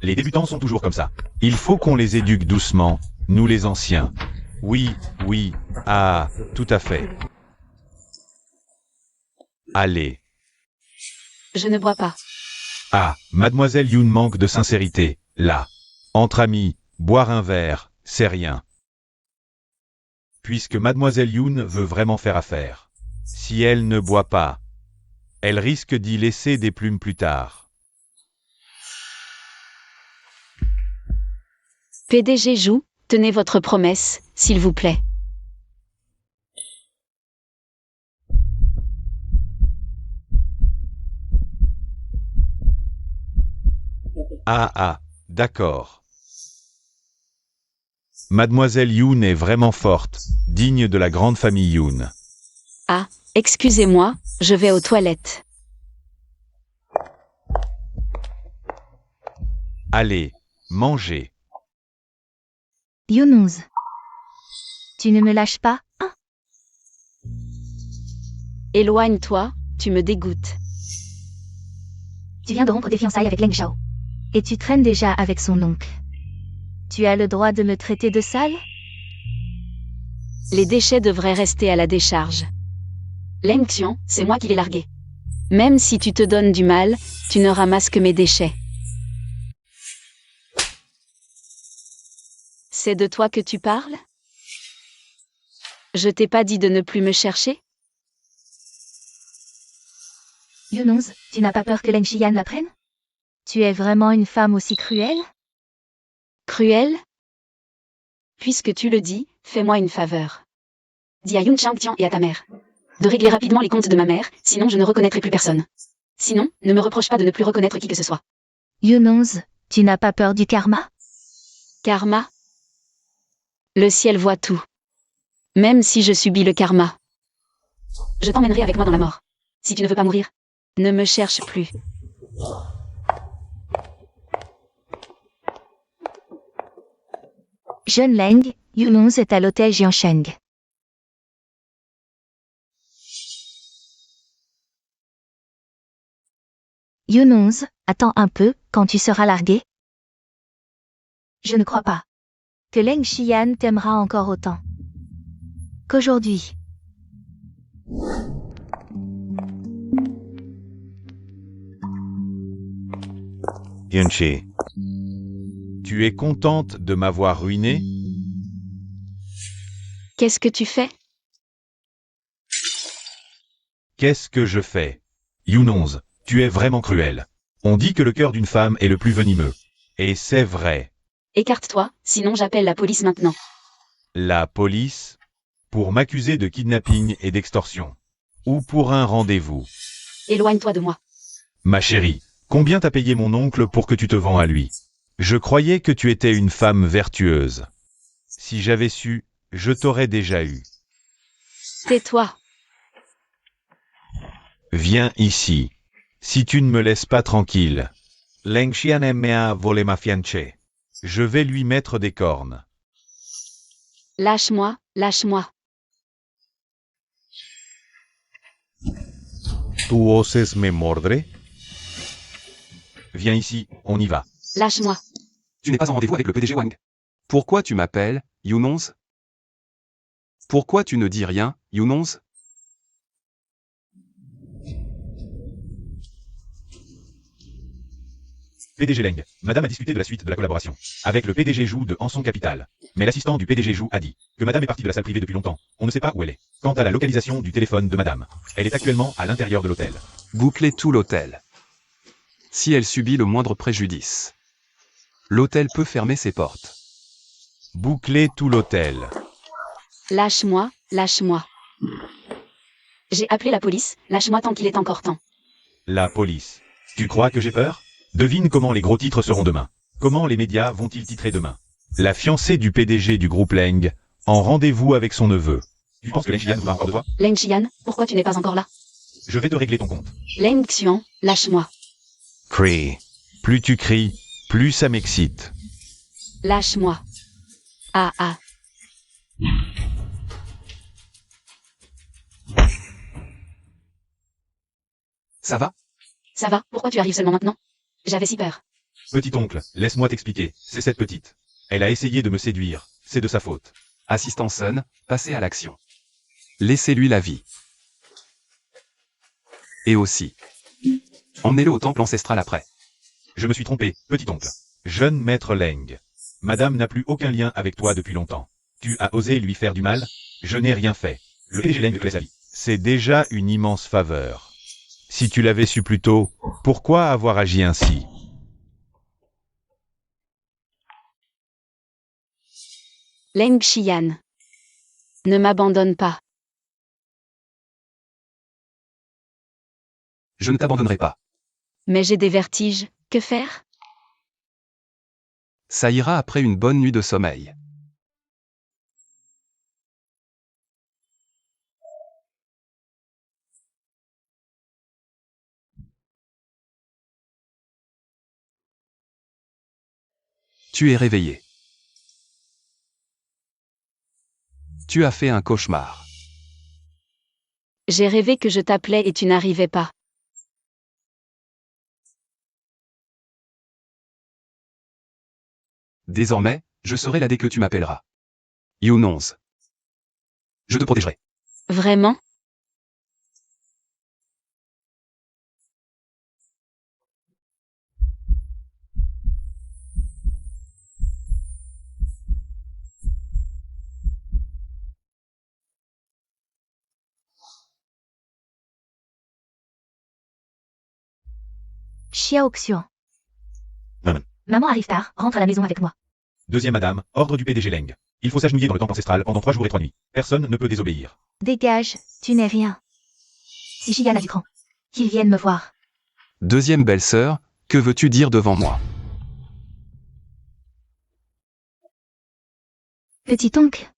Les débutants sont toujours comme ça. Il faut qu'on les éduque doucement, nous les anciens. Oui, oui, ah, tout à fait. Allez. Je ne bois pas. Ah, Mademoiselle Yoon manque de sincérité, là. Entre amis, boire un verre, c'est rien. Puisque Mademoiselle Yoon veut vraiment faire affaire. Si elle ne boit pas, elle risque d'y laisser des plumes plus tard. PDG Jou, tenez votre promesse, s'il vous plaît. Ah, d'accord. Mademoiselle Yoon est vraiment forte, digne de la grande famille Yoon. Ah, excusez-moi, je vais aux toilettes. Allez, mangez. Younous. Tu ne me lâches pas, hein? Éloigne-toi, tu me dégoûtes. Tu viens de rompre des fiançailles avec Leng Xiao. Et tu traînes déjà avec son oncle. Tu as le droit de me traiter de sale? Les déchets devraient rester à la décharge. Leng Xian, c'est moi qui l'ai largué. Même si tu te donnes du mal, tu ne ramasses que mes déchets. C'est de toi que tu parles? Je t'ai pas dit de ne plus me chercher? Younous, tu n'as pas peur que Leng Xian l'apprenne? Tu es vraiment une femme aussi cruelle? Cruel? Puisque tu le dis, fais-moi une faveur. Dis à Yun Changtian et à ta mère de régler rapidement les comptes de ma mère, sinon je ne reconnaîtrai plus personne. Sinon, ne me reproche pas de ne plus reconnaître qui que ce soit. Younous, tu n'as pas peur du karma? Karma? Le ciel voit tout. Même si je subis le karma. Je t'emmènerai avec moi dans la mort. si tu ne veux pas mourir. Ne me cherche plus. Jeune Leng, Yunong est à l'hôtel Jiansheng. Yunong, attends un peu, quand tu seras largué. Je ne crois pas que Leng Xian t'aimera encore autant qu'aujourd'hui. Yunchi. Tu es contente de m'avoir ruiné? Qu'est-ce que tu fais? Qu'est-ce que je fais? Yunong, tu es vraiment cruel. On dit que le cœur d'une femme est le plus venimeux. Et c'est vrai. Écarte-toi, sinon j'appelle la police maintenant. La police? Pour m'accuser de kidnapping et d'extorsion. Ou pour un rendez-vous. Éloigne-toi de moi. Ma chérie, combien t'as payé mon oncle pour que tu te vends à lui? Je croyais que tu étais une femme vertueuse. Si j'avais su, je t'aurais déjà eu. Tais-toi. Viens ici. Si tu ne me laisses pas tranquille. Leng Xian aime à voler ma fiancée. Je vais lui mettre des cornes. Lâche-moi, lâche-moi. ¿Tu oses me mordre? Viens ici, on y va. Lâche-moi. Tu n'es pas en rendez-vous avec le PDG Wang. Pourquoi tu m'appelles, Yunong? Pourquoi tu ne dis rien, Yunong? PDG Leng, madame a discuté de la suite de la collaboration. Avec le PDG Zhou de Hanson Capital. Mais l'assistant du PDG Zhou a dit que madame est partie de la salle privée depuis longtemps. On ne sait pas où elle est. Quant à la localisation du téléphone de madame, elle est actuellement à l'intérieur de l'hôtel. Boucler tout l'hôtel. Si elle subit le moindre préjudice, l'hôtel peut fermer ses portes. Boucler tout l'hôtel. Lâche-moi, lâche-moi. J'ai appelé la police, lâche-moi tant qu'il est encore temps. La police. Tu crois que j'ai peur? Devine comment les gros titres seront demain. Comment les médias vont-ils titrer demain? La fiancée du PDG du groupe Leng, en rendez-vous avec son neveu. Tu penses que Leng Xian voudra encore de toi? Leng Xian, pourquoi tu n'es pas encore là? Je vais te régler ton compte. Leng Xian, lâche-moi. Crie. Plus tu cries, plus ça m'excite. Lâche-moi. Ah ah. Ça va? Ça va, pourquoi tu arrives seulement maintenant? J'avais si peur. Petit oncle, laisse-moi t'expliquer, c'est cette petite. Elle a essayé de me séduire, c'est de sa faute. Assistant Sun, passez à l'action. Laissez-lui la vie. Et aussi. Emmenez-le au temple ancestral après. Je me suis trompé, petit oncle. Jeune maître Leng. Madame n'a plus aucun lien avec toi depuis longtemps. Tu as osé lui faire du mal? Je n'ai rien fait. Le PDG Leng te laisse la vie. C'est déjà une immense faveur. Si tu l'avais su plus tôt, pourquoi avoir agi ainsi? Leng Xian. Ne m'abandonne pas. Je ne t'abandonnerai pas. Mais j'ai des vertiges, que faire? Ça ira après une bonne nuit de sommeil. Tu es réveillé. Tu as fait un cauchemar. J'ai rêvé que je t'appelais et tu n'arrivais pas. Désormais, je serai là dès que tu m'appelleras. Yunong. Je te protégerai. Vraiment? Xiaoxian. Maman. Maman arrive tard, rentre à la maison avec moi. Deuxième madame, ordre du PDG Leng. Il faut s'agenouiller dans le temple ancestral pendant 3 jours et 3 nuits. Personne ne peut désobéir. Dégage, tu n'es rien. Si Xian a du cran, qu'il vienne me voir. Deuxième belle-sœur, que veux-tu dire devant moi? Petit oncle.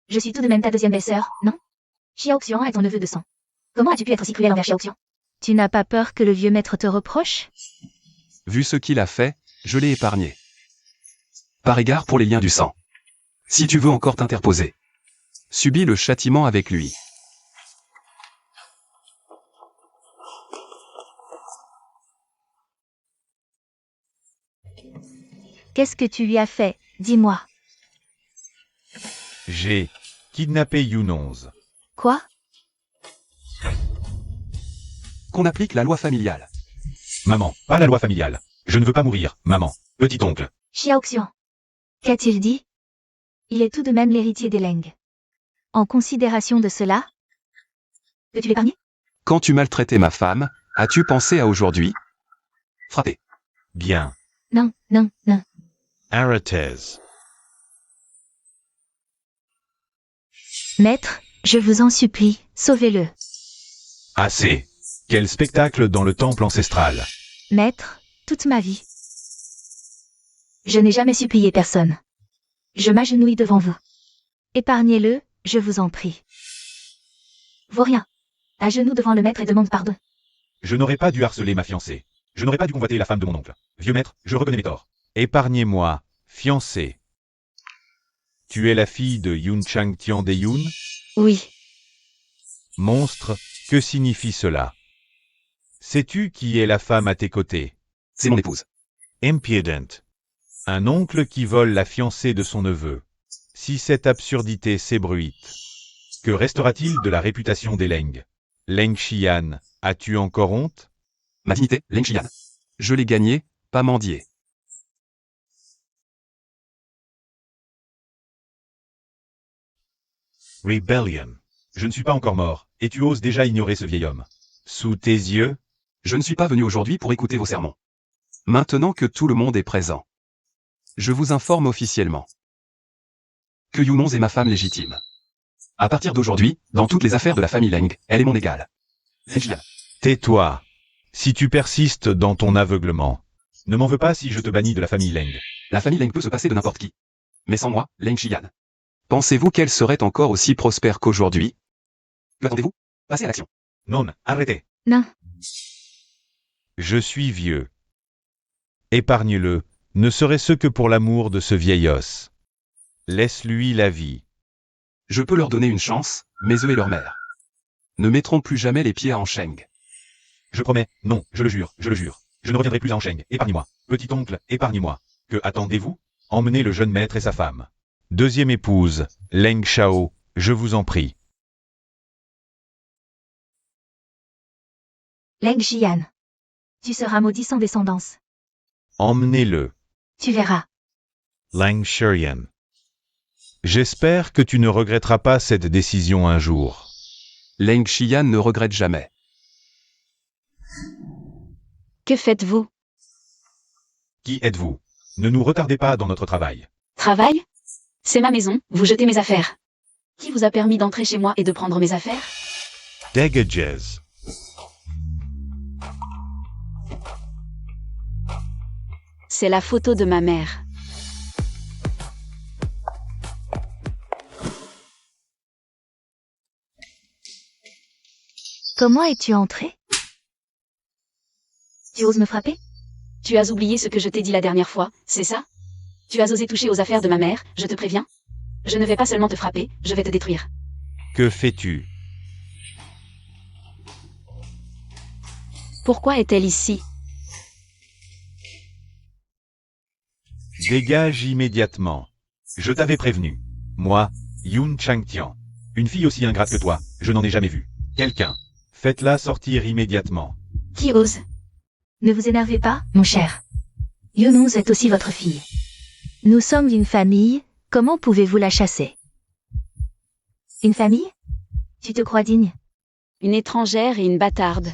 Je suis tout de même ta deuxième belle-sœur, non? Xiaoxian est ton neveu de sang. Comment as-tu pu être si cruel envers Xiaoxian? Tu n'as pas peur que le vieux maître te reproche? Vu ce qu'il a fait, je l'ai épargné. Par égard pour les liens du sang. Si tu veux encore t'interposer, subis le châtiment avec lui. Qu'est-ce que tu lui as fait? Dis-moi. J'ai kidnappé Yunonze. Quoi? Qu'on applique la loi familiale. Maman, pas la loi familiale. Je ne veux pas mourir, maman. Petit oncle. Xiaoxian. Qu'a-t-il dit? Il est tout de même l'héritier des Leng. En considération de cela, peux-tu l'épargner? Quand tu maltraitais ma femme, as-tu pensé à aujourd'hui? Frapper. Bien. Non, non, non. Arrêtez. Maître, je vous en supplie, sauvez-le. Assez. Quel spectacle dans le temple ancestral. Maître, toute ma vie. Je n'ai jamais supplié personne. Je m'agenouille devant vous. Épargnez-le, je vous en prie. Vaurien, à genoux devant le maître et demande pardon. Je n'aurais pas dû harceler ma fiancée. Je n'aurais pas dû convoiter la femme de mon oncle. Vieux maître, je reconnais mes torts. Épargnez-moi, fiancée. Tu es la fille de Yun Chang Tian de Yun? Oui. Monstre, que signifie cela? Sais-tu qui est la femme à tes côtés? C'est mon épouse. Impudent. Un oncle qui vole la fiancée de son neveu. Si cette absurdité s'ébruite, que restera-t-il de la réputation des Leng? Leng Xian, as-tu encore honte? Ma dignité, Leng Xian. Je l'ai gagnée, pas mendié. Rebellion. Je ne suis pas encore mort, et tu oses déjà ignorer ce vieil homme. Sous tes yeux? Je ne suis pas venu aujourd'hui pour écouter vos sermons. Maintenant que tout le monde est présent, je vous informe officiellement que Yunonze est ma femme légitime. À partir d'aujourd'hui, dans toutes les affaires de la famille Leng, elle est mon égale. Leng Xian. Tais-toi. Si tu persistes dans ton aveuglement, ne m'en veux pas si je te bannis de la famille Leng. La famille Leng peut se passer de n'importe qui. Mais sans moi, Leng Xian. Pensez-vous qu'elle serait encore aussi prospère qu'aujourd'hui? Qu'attendez-vous? Passez à l'action. Non, arrêtez. Non. Je suis vieux. Épargne-le, ne serait-ce que pour l'amour de ce vieil os. Laisse-lui la vie. Je peux leur donner une chance, mais eux et leur mère ne mettront plus jamais les pieds à Ansheng. Je promets, non, je le jure, je le jure. Je ne reviendrai plus à Ansheng, épargne-moi. Petit oncle, épargne-moi. Que attendez-vous? Emmenez le jeune maître et sa femme. Deuxième épouse, Leng Shao, je vous en prie. Leng Xian. Tu seras maudit sans descendance. Emmenez-le. Tu verras. Leng Shiyan. J'espère que tu ne regretteras pas cette décision un jour. Leng Xian ne regrette jamais. Que faites-vous? Qui êtes-vous? Ne nous retardez pas dans notre travail. Travail? C'est ma maison, vous jetez mes affaires. Qui vous a permis d'entrer chez moi et de prendre mes affaires? Dégages. C'est la photo de ma mère. Comment es-tu entré? Tu oses me frapper? Tu as oublié ce que je t'ai dit la dernière fois, c'est ça? Tu as osé toucher aux affaires de ma mère, je te préviens. Je ne vais pas seulement te frapper, je vais te détruire. Que fais-tu? Pourquoi est-elle ici? Dégage immédiatement. Je t'avais prévenu. Moi, Yun Changtian. Une fille aussi ingrate que toi, je n'en ai jamais vu. Quelqu'un. Faites-la sortir immédiatement. Qui ose? Ne vous énervez pas, mon cher. Yunonze est aussi votre fille. Nous sommes d'une famille, comment pouvez-vous la chasser? Une famille? Tu te crois digne? Une étrangère et une bâtarde.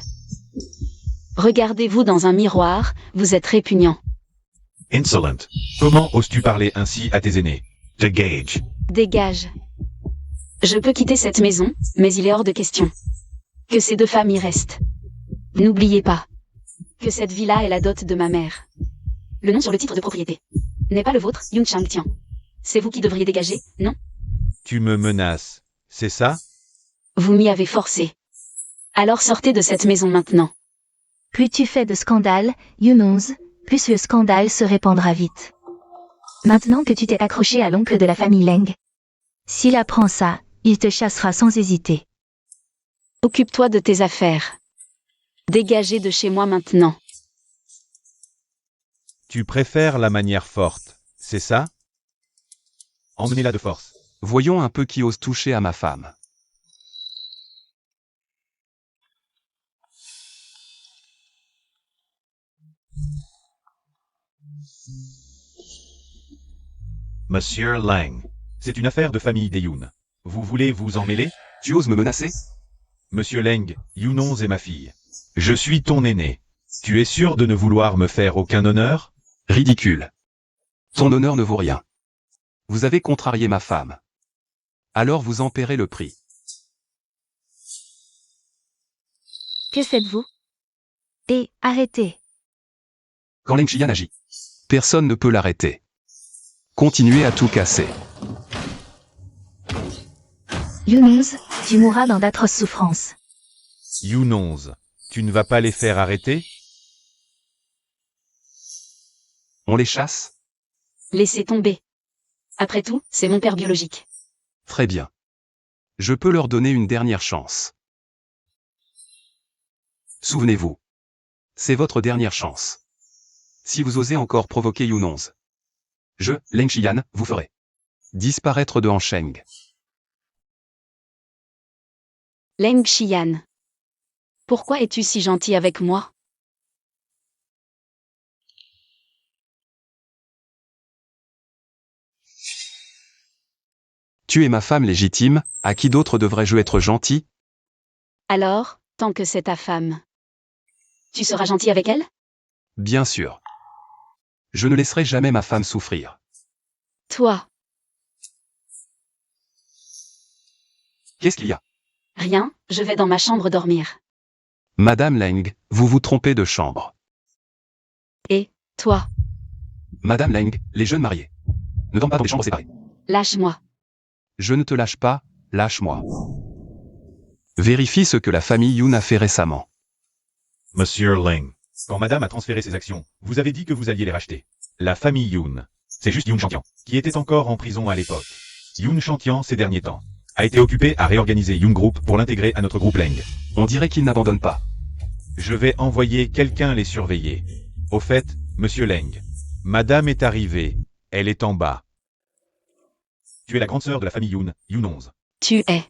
Regardez-vous dans un miroir, vous êtes répugnant. Insolent. Comment oses-tu parler ainsi à tes aînés? Dégage. Dégage. Je peux quitter cette maison, mais il est hors de question que ces deux femmes y restent. N'oubliez pas que cette villa est la dot de ma mère. Le nom sur le titre de propriété n'est pas le vôtre, Yun Changtian. C'est vous qui devriez dégager, non? Tu me menaces, c'est ça? Vous m'y avez forcé. Alors sortez de cette maison maintenant. Plus tu fais de scandales, Yunons, plus le scandale se répandra vite. Maintenant que tu t'es accroché à l'oncle de la famille Leng, s'il apprend ça, il te chassera sans hésiter. Occupe-toi de tes affaires. Dégagez de chez moi maintenant. Tu préfères la manière forte, c'est ça? Emmenez-la de force. Voyons un peu qui ose toucher à ma femme. Monsieur Lang. C'est une affaire de famille des Yoon. Vous voulez vous en mêler? Tu oses me menacer? Monsieur Leng, Yunons est ma fille. Je suis ton aîné. Tu es sûr de ne vouloir me faire aucun honneur? Ridicule. Ton honneur ne vaut rien. Vous avez contrarié ma femme. Alors vous en paierez le prix. Que faites-vous? Et arrêtez. Quand Leng Qian agit, personne ne peut l'arrêter. Continuez à tout casser. Yunons, tu mourras dans d'atroces souffrances. Yunons, tu ne vas pas les faire arrêter? On les chasse? Laissez tomber. Après tout, c'est mon père biologique. Très bien. Je peux leur donner une dernière chance. Souvenez-vous. C'est votre dernière chance. Si vous osez encore provoquer Yunons, je, Leng Qian, vous ferai disparaître de Hansheng. Leng Qian. Pourquoi es-tu si gentil avec moi? Tu es ma femme légitime, à qui d'autre devrais-je être gentil? Alors, tant que c'est ta femme. Tu seras gentil avec elle? Bien sûr. Je ne laisserai jamais ma femme souffrir. Toi. Qu'est-ce qu'il y a? Rien, je vais dans ma chambre dormir. Madame Leng, vous vous trompez de chambre. Et, toi, Madame Leng, les jeunes mariés ne dorment pas dans des chambres séparées. lâche-moi. Je ne te lâche pas, lâche-moi. Vérifie ce que la famille Yoon a fait récemment. Monsieur Leng, quand madame a transféré ses actions, vous avez dit que vous alliez les racheter. La famille Yoon, c'est juste Yoon Chantian, qui était encore en prison à l'époque. Yoon Chantian, ces derniers temps, a été occupé à réorganiser Yoon Group pour l'intégrer à notre groupe Leng. On dirait qu'ils n'abandonnent pas. Je vais envoyer quelqu'un les surveiller. Au fait, monsieur Leng, madame est arrivée, elle est en bas. Tu es la grande sœur de la famille Yoon, Yunons. Tu es.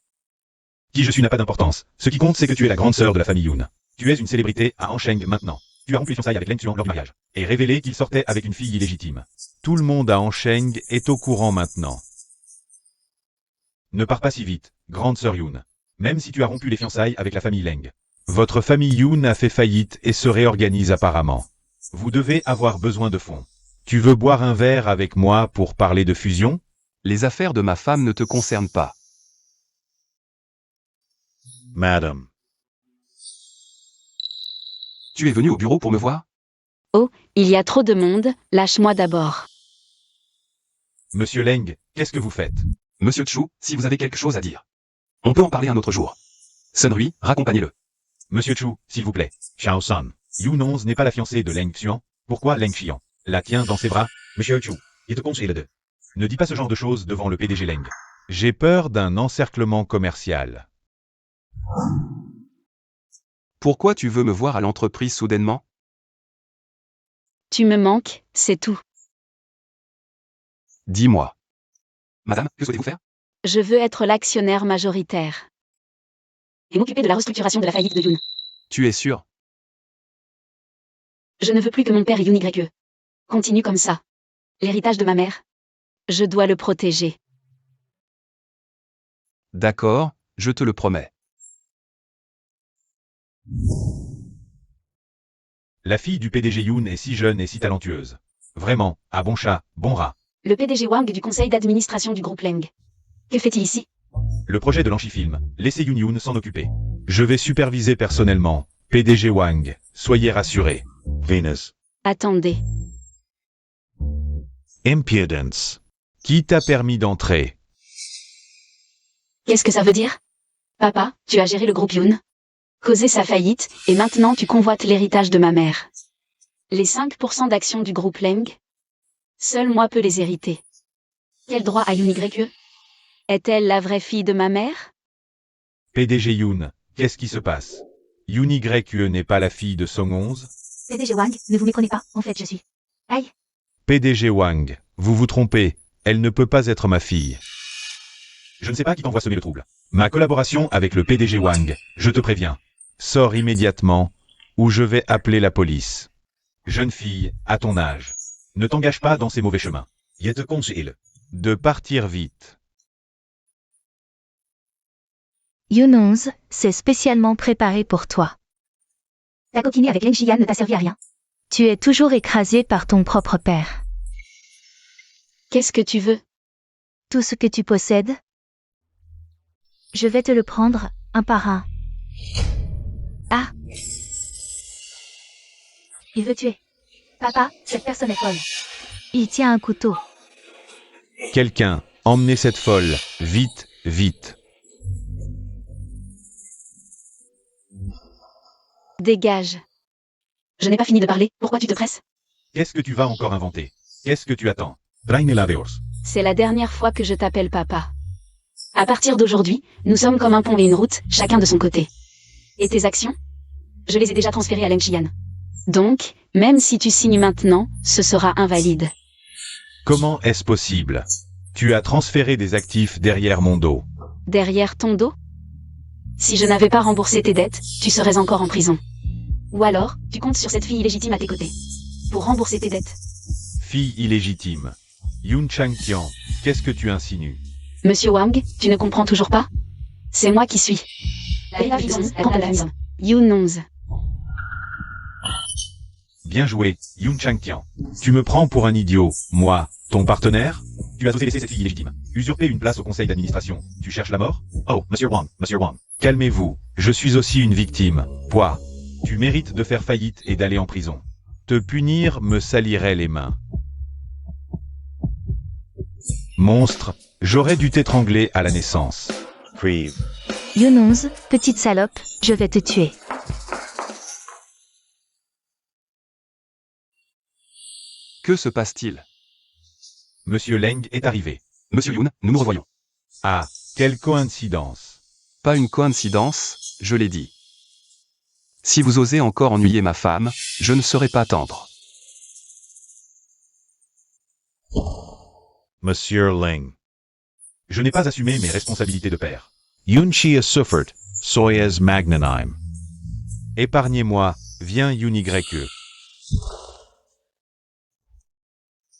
Qui je suis n'a pas d'importance. Ce qui compte, c'est que tu es la grande sœur de la famille Yoon. Tu es une célébrité à Hansheng maintenant. Tu as rompu les fiançailles avec Leng Qian lors du mariage, et révélé qu'il sortait avec une fille illégitime. Tout le monde à Hansheng est au courant maintenant. Ne pars pas si vite, grande sœur Yoon. Même si tu as rompu les fiançailles avec la famille Leng. Votre famille Yoon a fait faillite et se réorganise apparemment. Vous devez avoir besoin de fonds. Tu veux boire un verre avec moi pour parler de fusion? Les affaires de ma femme ne te concernent pas. Madam. Tu es venu au bureau pour me voir? Il y a trop de monde, lâche-moi d'abord. Monsieur Leng, qu'est-ce que vous faites? Monsieur Chu, si vous avez quelque chose à dire, on peut en parler un autre jour. Sun Rui, raccompagnez-le. Monsieur Chu, s'il vous plaît. Xiao San. Yunons n'est pas la fiancée de Leng Qian. Pourquoi Leng Qian la tient dans ses bras? Monsieur Chu, il te conseille de. Ne dis pas ce genre de choses devant le PDG Leng. J'ai peur d'un encerclement commercial. Pourquoi tu veux me voir à l'entreprise soudainement? Tu me manques, c'est tout. Dis-moi. Madame, que souhaitez-vous faire? Je veux être l'actionnaire majoritaire. Et m'occuper de la restructuration de la faillite de Yoon. Tu es sûr? Je ne veux plus que mon père Yoon YE continue comme ça. L'héritage de ma mère. Je dois le protéger. D'accord, je te le promets. La fille du PDG Yoon est si jeune et si talentueuse. Vraiment, à bon chat, bon rat. Le PDG Wang du conseil d'administration du groupe Leng. Que fait-il ici? Le projet de l'Anchifilm, laissez Yoon Yoon s'en occuper. Je vais superviser personnellement. PDG Wang, soyez rassurés. Venus. Attendez. Impudence. Qui t'a permis d'entrer? Qu'est-ce que ça veut dire? Papa, tu as géré le groupe Yoon? causé sa faillite, et maintenant tu convoites l'héritage de ma mère. Les 5% d'actions du groupe Leng? Seul moi peux les hériter. Quel droit a Yoon YE? Est-elle la vraie fille de ma mère? PDG Yoon, qu'est-ce qui se passe? Yoon YE n'est pas la fille de Song 11? PDG Wang, ne vous méprenez pas, en fait je suis. Aïe. PDG Wang, vous vous trompez, elle ne peut pas être ma fille. Je ne sais pas qui t'envoie semer le trouble. Ma collaboration avec le PDG Wang, je te préviens. Sors immédiatement, ou je vais appeler la police. Jeune fille, à ton âge, ne t'engage pas dans ces mauvais chemins. Je te conseille De partir vite. Yoon 11, c'est spécialement préparé pour toi. Ta coquinée avec Leng Jian ne t'a servi à rien. Tu es toujours écrasé par ton propre père. Qu'est-ce que tu veux? Tout ce que tu possèdes, je vais te le prendre, un par un. Ah! Il veut tuer. Papa, cette personne est folle. Il tient un couteau. Quelqu'un, emmenez cette folle, vite, vite. Dégage. Je n'ai pas fini de parler, pourquoi tu te presses? Qu'est-ce que tu vas encore inventer? Qu'est-ce que tu attends? C'est la dernière fois que je t'appelle papa. À partir d'aujourd'hui, nous sommes comme un pont et une route, chacun de son côté. Et tes actions? Je les ai déjà transférées à Leng Qian. Donc, même si tu signes maintenant, ce sera invalide. Comment est-ce possible? Tu as transféré des actifs derrière mon dos. Derrière ton dos? Si je n'avais pas remboursé tes dettes, tu serais encore en prison. Ou alors, tu comptes sur cette fille illégitime à tes côtés. Pour rembourser tes dettes. Fille illégitime. Yoon Chang-tian, qu'est-ce que tu insinues? Monsieur Wang, tu ne comprends toujours pas? C'est moi qui suis. La vie Yoon 11. Bien joué, Yoon Chang-tian. Tu me prends pour un idiot, moi, ton partenaire? Tu as osé laisser cette fille illégitime usurper une place au conseil d'administration. Tu cherches la mort? Oh, Monsieur Wang. Calmez-vous, je suis aussi une victime. Quoi? Tu mérites de faire faillite et d'aller en prison. Te punir me salirait les mains. Monstre, j'aurais dû t'étrangler à la naissance. Creve. Yoon 11, petite salope, je vais te tuer. Que se passe-t-il? Monsieur Leng est arrivé. Monsieur Yoon, nous nous revoyons. Ah, quelle coïncidence. Pas une coïncidence, je l'ai dit. Si vous osez encore ennuyer ma femme, je ne serai pas tendre. Monsieur Ling. Je n'ai pas assumé mes responsabilités de père. Yunchi a suffert, soyez magnanime. Épargnez-moi, viens Yoon YE.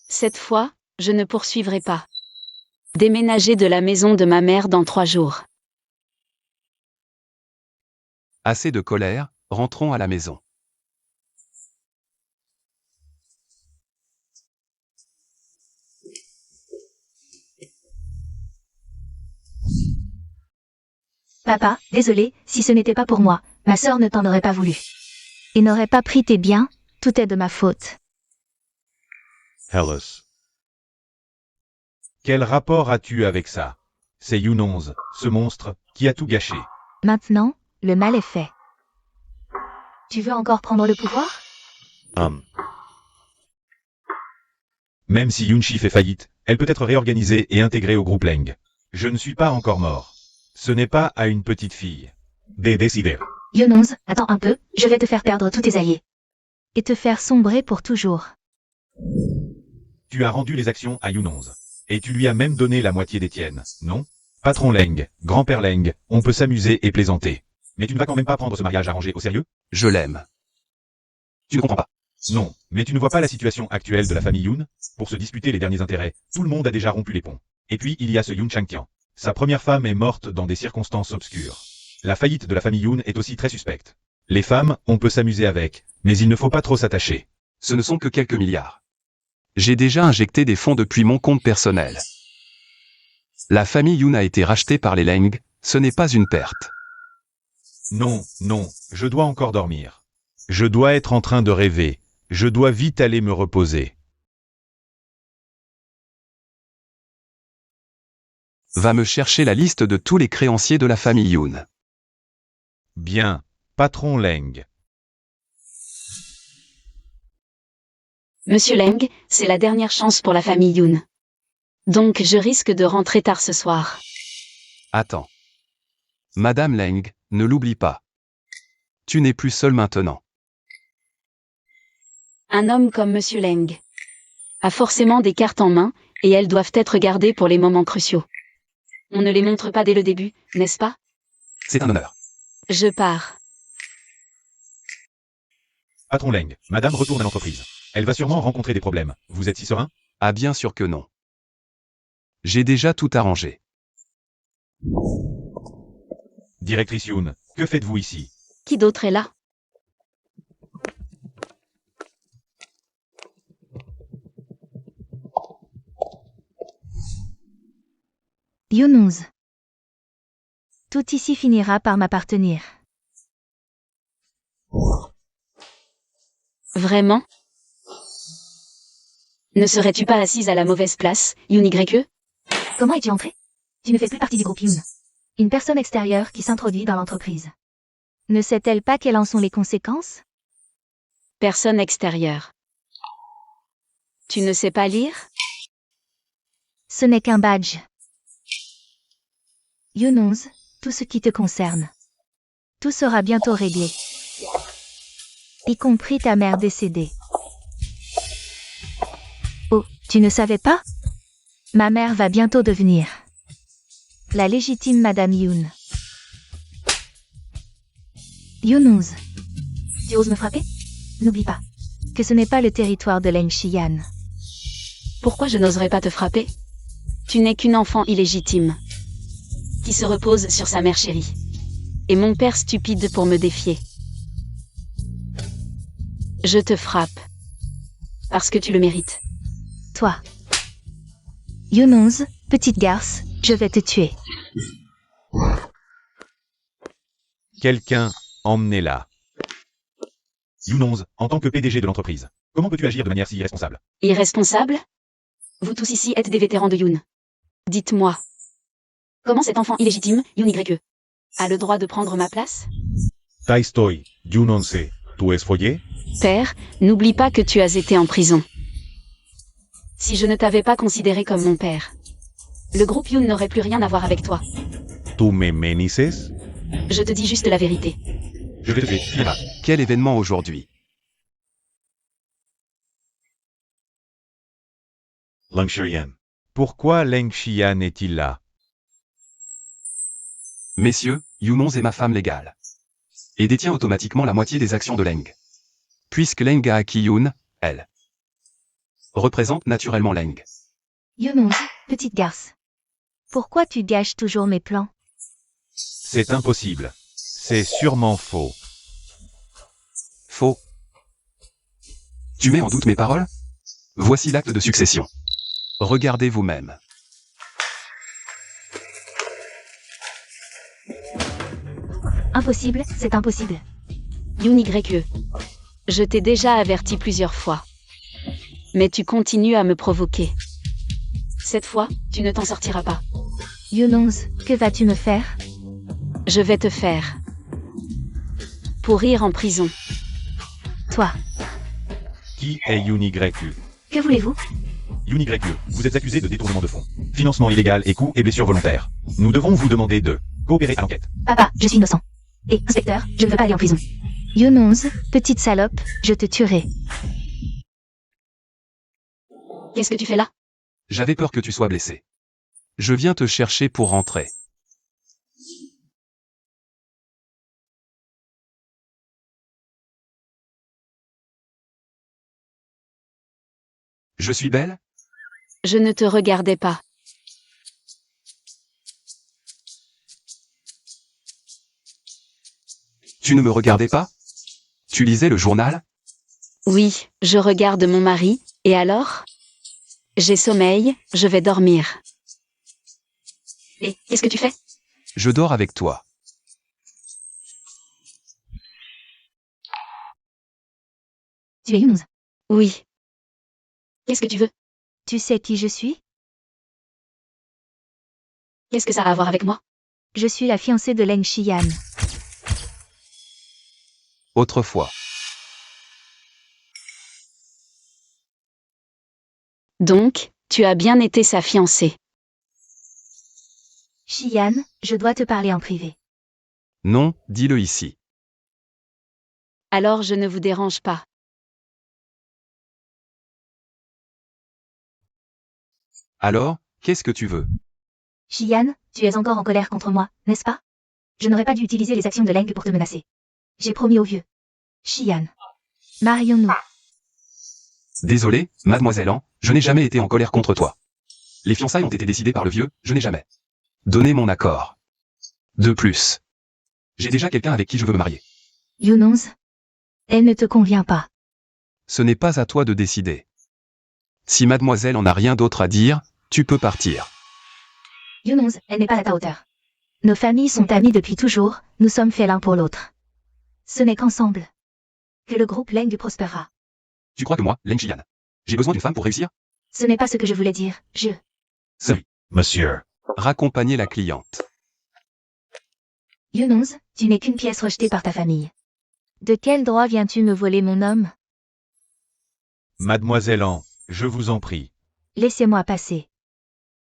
Cette fois, je ne poursuivrai pas. Déménager de la maison de ma mère dans 3 jours. Assez de colère, rentrons à la maison. Papa, désolé, si ce n'était pas pour moi, ma sœur ne t'en aurait pas voulu. Et n'aurait pas pris tes biens, tout est de ma faute. Hellas. Quel rapport as-tu avec ça? C'est Yoon 11, ce monstre, qui a tout gâché. Maintenant, le mal est fait. Tu veux encore prendre le pouvoir? Même si Yoonchi fait faillite, elle peut être réorganisée et intégrée au groupe Leng. Je ne suis pas encore mort. Ce n'est pas à une petite fille. Décider. Yoon 11, attends un peu, je vais te faire perdre tous tes alliés. Et te faire sombrer pour toujours. Tu as rendu les actions à Yoon 11. Et tu lui as même donné la moitié des tiennes, non? Patron Leng, grand-père Leng, on peut s'amuser et plaisanter. Mais tu ne vas quand même pas prendre ce mariage arrangé au sérieux? Je l'aime. Tu ne comprends pas. Non, mais tu ne vois pas la situation actuelle de la famille Yoon? Pour se disputer les derniers intérêts, tout le monde a déjà rompu les ponts. Et puis il y a ce Yoon Chang-tian. Sa première femme est morte dans des circonstances obscures. La faillite de la famille Yoon est aussi très suspecte. Les femmes, on peut s'amuser avec, mais il ne faut pas trop s'attacher. Ce ne sont que quelques milliards. J'ai déjà injecté des fonds depuis mon compte personnel. La famille Yoon a été rachetée par les Leng, ce n'est pas une perte. Non, je dois encore dormir. Je dois être en train de rêver. Je dois vite aller me reposer. Va me chercher la liste de tous les créanciers de la famille Yoon. Bien, Patron Leng. Monsieur Leng, c'est la dernière chance pour la famille Yoon. Donc je risque de rentrer tard ce soir. Attends. Madame Leng, ne l'oublie pas. Tu n'es plus seul maintenant. Un homme comme Monsieur Leng a forcément des cartes en main, et elles doivent être gardées pour les moments cruciaux. On ne les montre pas dès le début, n'est-ce pas? C'est un honneur. Je pars. Patron Leng, madame retourne à l'entreprise. Elle va sûrement rencontrer des problèmes. Vous êtes si serein? Ah bien sûr que non. J'ai déjà tout arrangé. Directrice Yoon, que faites-vous ici? Qui d'autre est là? Yoon-11. Tout ici finira par m'appartenir. Vraiment? Ne serais-tu pas assise à la mauvaise place, Yoon YE? Comment es-tu entré? Tu ne fais plus partie du groupe Yoon. Une personne extérieure qui s'introduit dans l'entreprise. Ne sait-elle pas quelles en sont les conséquences? Personne extérieure. Tu ne sais pas lire? Ce n'est qu'un badge. Yoon-11, tout ce qui te concerne. Tout sera bientôt réglé. Y compris ta mère décédée. Oh, tu ne savais pas? Ma mère va bientôt devenir la légitime Madame Yoon. Yoon-11. Tu oses me frapper? N'oublie pas que ce n'est pas le territoire de Leng Xian. Pourquoi je n'oserais pas te frapper? Tu n'es qu'une enfant illégitime, qui se repose sur sa mère chérie. Et mon père stupide pour me défier. Je te frappe. Parce que tu le mérites. Toi. Yoon-11, petite garce, je vais te tuer. Quelqu'un, emmenez-la. Yoon-11, en tant que PDG de l'entreprise, comment peux-tu agir de manière si irresponsable? Irresponsable? Vous tous ici êtes des vétérans de Yoon. Dites-moi. Comment cet enfant illégitime, Yoon YE, a le droit de prendre ma place? Taistoi, Yoon-11, tu es foyer? Père, n'oublie pas que tu as été en prison. Si je ne t'avais pas considéré comme mon père, le groupe Yoon n'aurait plus rien à voir avec toi. Tu me menices? Je te dis juste la vérité. Je vais te tuer, Fiera. Quel événement aujourd'hui? Leng Xian. Pourquoi Leng Xian est-il là? Messieurs, Yoon-11 est ma femme légale. Et détient automatiquement la moitié des actions de Leng. Puisque Leng a acquis Yoon, elle représente naturellement Leng. Yoon-11, petite garce. Pourquoi tu gâches toujours mes plans? C'est impossible. C'est sûrement faux. Faux. Tu mets en doute mes paroles? Voici l'acte de succession. Regardez vous-même. Impossible, c'est impossible. Yoon YE. Je t'ai déjà averti plusieurs fois. Mais tu continues à me provoquer. Cette fois, tu ne t'en sortiras pas. Yoon-11, que vas-tu me faire? Je vais te faire pourrir en prison. Toi. Qui est Yoon YE? Que voulez-vous? Yoon YE, vous êtes accusé de détournement de fonds, financement illégal et coups et blessures volontaires. Nous devons vous demander de coopérer à l'enquête. Papa, je suis innocent. Et, inspecteur, je ne veux pas aller en prison. Yoon-11, petite salope, je te tuerai. Qu'est-ce que tu fais là? J'avais peur que tu sois blessé. Je viens te chercher pour rentrer. Je suis belle? Je ne te regardais pas. Tu ne me regardais pas? Tu lisais le journal? Oui, je regarde mon mari, et alors? J'ai sommeil, je vais dormir. Et qu'est-ce que tu fais? Je dors avec toi. Tu es Yoon-11. Oui. Qu'est-ce que tu veux? Tu sais qui je suis? Qu'est-ce que ça a à voir avec moi? Je suis la fiancée de Leng Xian. Autrefois. Donc, tu as bien été sa fiancée. Xian, je dois te parler en privé. Non, dis-le ici. Alors je ne vous dérange pas. Alors, qu'est-ce que tu veux? Xian, tu es encore en colère contre moi, n'est-ce pas? Je n'aurais pas dû utiliser les actions de Leng pour te menacer. J'ai promis au vieux. Xian. Marions-nous. Désolé, mademoiselle An, je n'ai jamais été en colère contre toi. Les fiançailles ont été décidées par le vieux, je n'ai jamais donné mon accord. De plus, j'ai déjà quelqu'un avec qui je veux me marier. Yunons. Elle ne te convient pas. Ce n'est pas à toi de décider. Si mademoiselle en a rien d'autre à dire, tu peux partir. Yunons, elle n'est pas à ta hauteur. Nos familles sont amies depuis toujours, nous sommes faits l'un pour l'autre. Ce n'est qu'ensemble que le groupe Leng prospérera. Tu crois que moi, Leng Xian, j'ai besoin d'une femme pour réussir? Ce n'est pas ce que je voulais dire, Monsieur. Raccompagner la cliente. Yunons, tu n'es qu'une pièce rejetée par ta famille. De quel droit viens-tu me voler mon homme? Mademoiselle An, je vous en prie. Laissez-moi passer.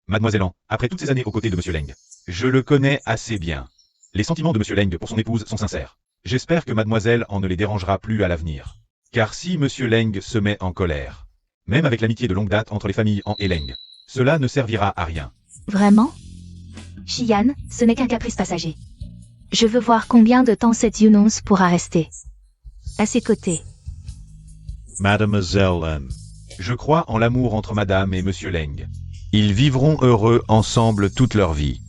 Mademoiselle An, après toutes ces années aux côtés de Monsieur Leng, je le connais assez bien. Les sentiments de Monsieur Leng pour son épouse sont sincères. J'espère que Mademoiselle en ne les dérangera plus à l'avenir. Car si Monsieur Leng se met en colère, même avec l'amitié de longue date entre les familles An et Leng, cela ne servira à rien. Vraiment? Xian, ce n'est qu'un caprice passager. Je veux voir combien de temps cette Yunons pourra rester à ses côtés. Mademoiselle N. Je crois en l'amour entre Madame et Monsieur Leng. Ils vivront heureux ensemble toute leur vie.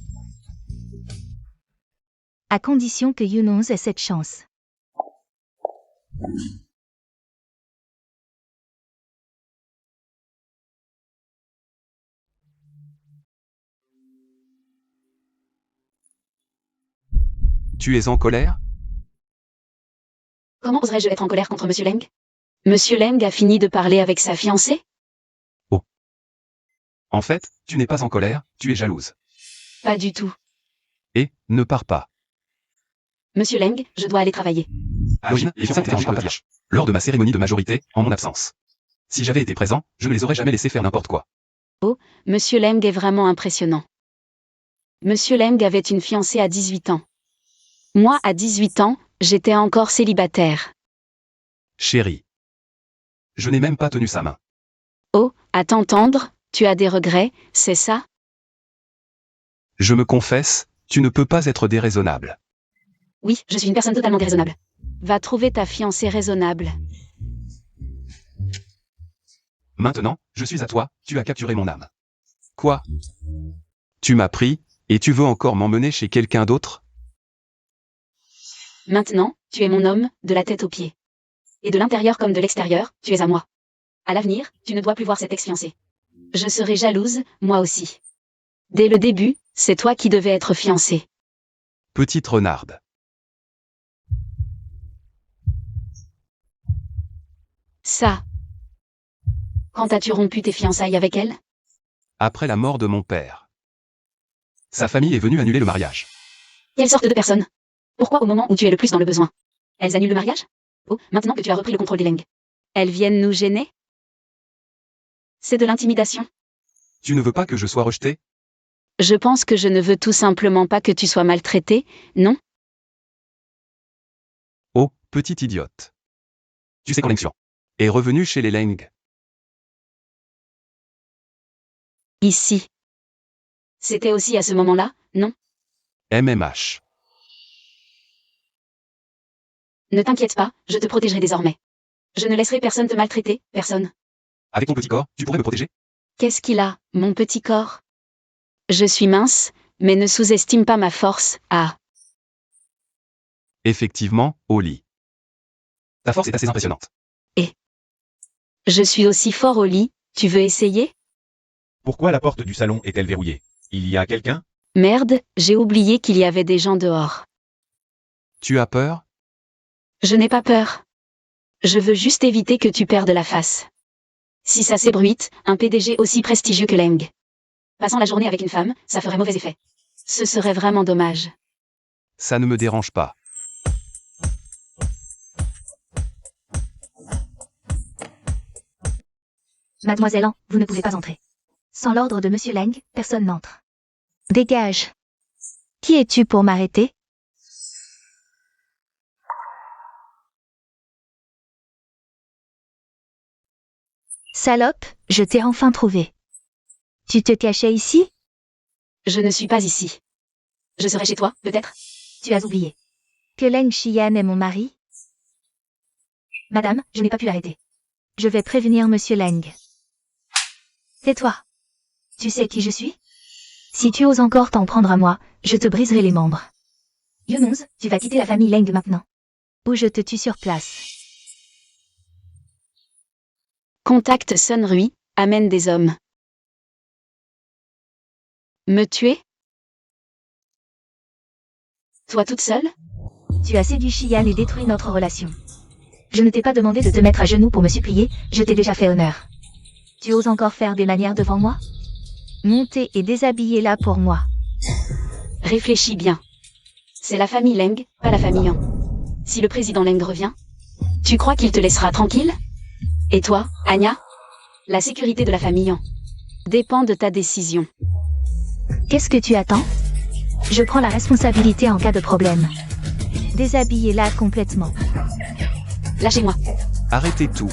À condition que Yunons ait cette chance. Tu es en colère? Comment oserais-je être en colère contre Monsieur Leng? Monsieur Leng a fini de parler avec sa fiancée? En fait, tu n'es pas en colère, tu es jalouse. Pas du tout. Et, ne pars pas. Monsieur Leng, je dois aller travailler. Halloween, les fiançailles étaient arrangées par le patriarche. Lors de ma cérémonie de majorité, en mon absence. Si j'avais été présent, je ne les aurais jamais laissés faire n'importe quoi. Monsieur Leng est vraiment impressionnant. Monsieur Leng avait une fiancée à 18 ans. Moi, à 18 ans, j'étais encore célibataire. Chérie. Je n'ai même pas tenu sa main. Oh, à t'entendre, tu as des regrets, c'est ça? Je me confesse, tu ne peux pas être déraisonnable. Oui, je suis une personne totalement déraisonnable. Va trouver ta fiancée raisonnable. Maintenant, je suis à toi, tu as capturé mon âme. Quoi? Tu m'as pris, et tu veux encore m'emmener chez quelqu'un d'autre? Maintenant, tu es mon homme, de la tête aux pieds. Et de l'intérieur comme de l'extérieur, tu es à moi. À l'avenir, tu ne dois plus voir cette ex-fiancée. Je serai jalouse, moi aussi. Dès le début, c'est toi qui devais être fiancée. Petite renarde. Ça. Quand as-tu rompu tes fiançailles avec elle? Après la mort de mon père. Sa famille est venue annuler le mariage. Quelle sorte de personne? Pourquoi au moment où tu es le plus dans le besoin? Elles annulent le mariage? Oh, maintenant que tu as repris le contrôle des Leng. Elles viennent nous gêner? C'est de l'intimidation. Tu ne veux pas que je sois rejeté? Je pense que je ne veux tout simplement pas que tu sois maltraité, non? Oh, petite idiote. Tu sais quand Leng Xian est revenu chez les Leng. Ici. C'était aussi à ce moment-là, non? MMH. Ne t'inquiète pas, je te protégerai désormais. Je ne laisserai personne te maltraiter, personne. Avec ton petit corps, tu pourrais me protéger? Qu'est-ce qu'il a, mon petit corps? Je suis mince, mais ne sous-estime pas ma force, ah. Effectivement, au lit. Ta force est assez impressionnante. Je suis aussi fort au lit, tu veux essayer? Pourquoi la porte du salon est-elle verrouillée? Il y a quelqu'un? Merde, j'ai oublié qu'il y avait des gens dehors. Tu as peur? Je n'ai pas peur. Je veux juste éviter que tu perdes la face. Si ça s'ébruite, un PDG aussi prestigieux que Leng. Passant la journée avec une femme, ça ferait mauvais effet. Ce serait vraiment dommage. Ça ne me dérange pas. Mademoiselle An, vous ne pouvez pas entrer. Sans l'ordre de Monsieur Leng, personne n'entre. Dégage. Qui es-tu pour m'arrêter? Salope, je t'ai enfin trouvé. Tu te cachais ici? Je ne suis pas ici. Je serai chez toi, peut-être? Tu as oublié. Que Leng Xian est mon mari? Madame, je n'ai pas pu l'arrêter. Je vais prévenir Monsieur Leng. Tais-toi. Tu sais qui je suis? Si tu oses encore t'en prendre à moi, je te briserai les membres. Yunonz, tu vas quitter la famille Leng maintenant. Ou je te tue sur place. Contacte Sun Rui, amène des hommes. Me tuer? Toi toute seule? Tu as séduit Xian et détruit notre relation. Je ne t'ai pas demandé de te mettre à genoux pour me supplier, je t'ai déjà fait honneur. Tu oses encore faire des manières devant moi? Montez et déshabillez-la pour moi. Réfléchis bien. C'est la famille Leng, pas la famille Yan. Si le président Leng revient, tu crois qu'il te laissera tranquille? Et toi, Anya? La sécurité de la famille Yan dépend de ta décision. Qu'est-ce que tu attends? Je prends la responsabilité en cas de problème. Déshabillez-la complètement. Lâchez-moi. Arrêtez tout.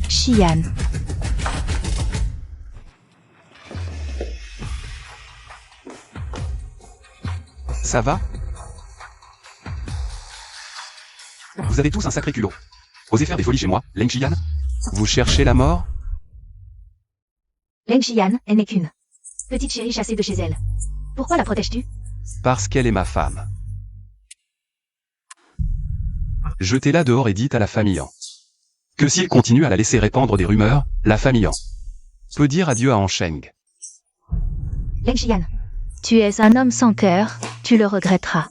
Xian. Ça va? Vous avez tous un sacré culot. Osez faire des folies chez moi, Leng Xian? Vous cherchez la mort? Leng Xian, elle n'est qu'une petite chérie chassée de chez elle. Pourquoi la protèges-tu? Parce qu'elle est ma femme. Jetez-la dehors et dites à la famille Yan que s'il continue à la laisser répandre des rumeurs, la famille Yan peut dire adieu à Ansheng. Leng Xian, tu es un homme sans cœur, tu le regretteras.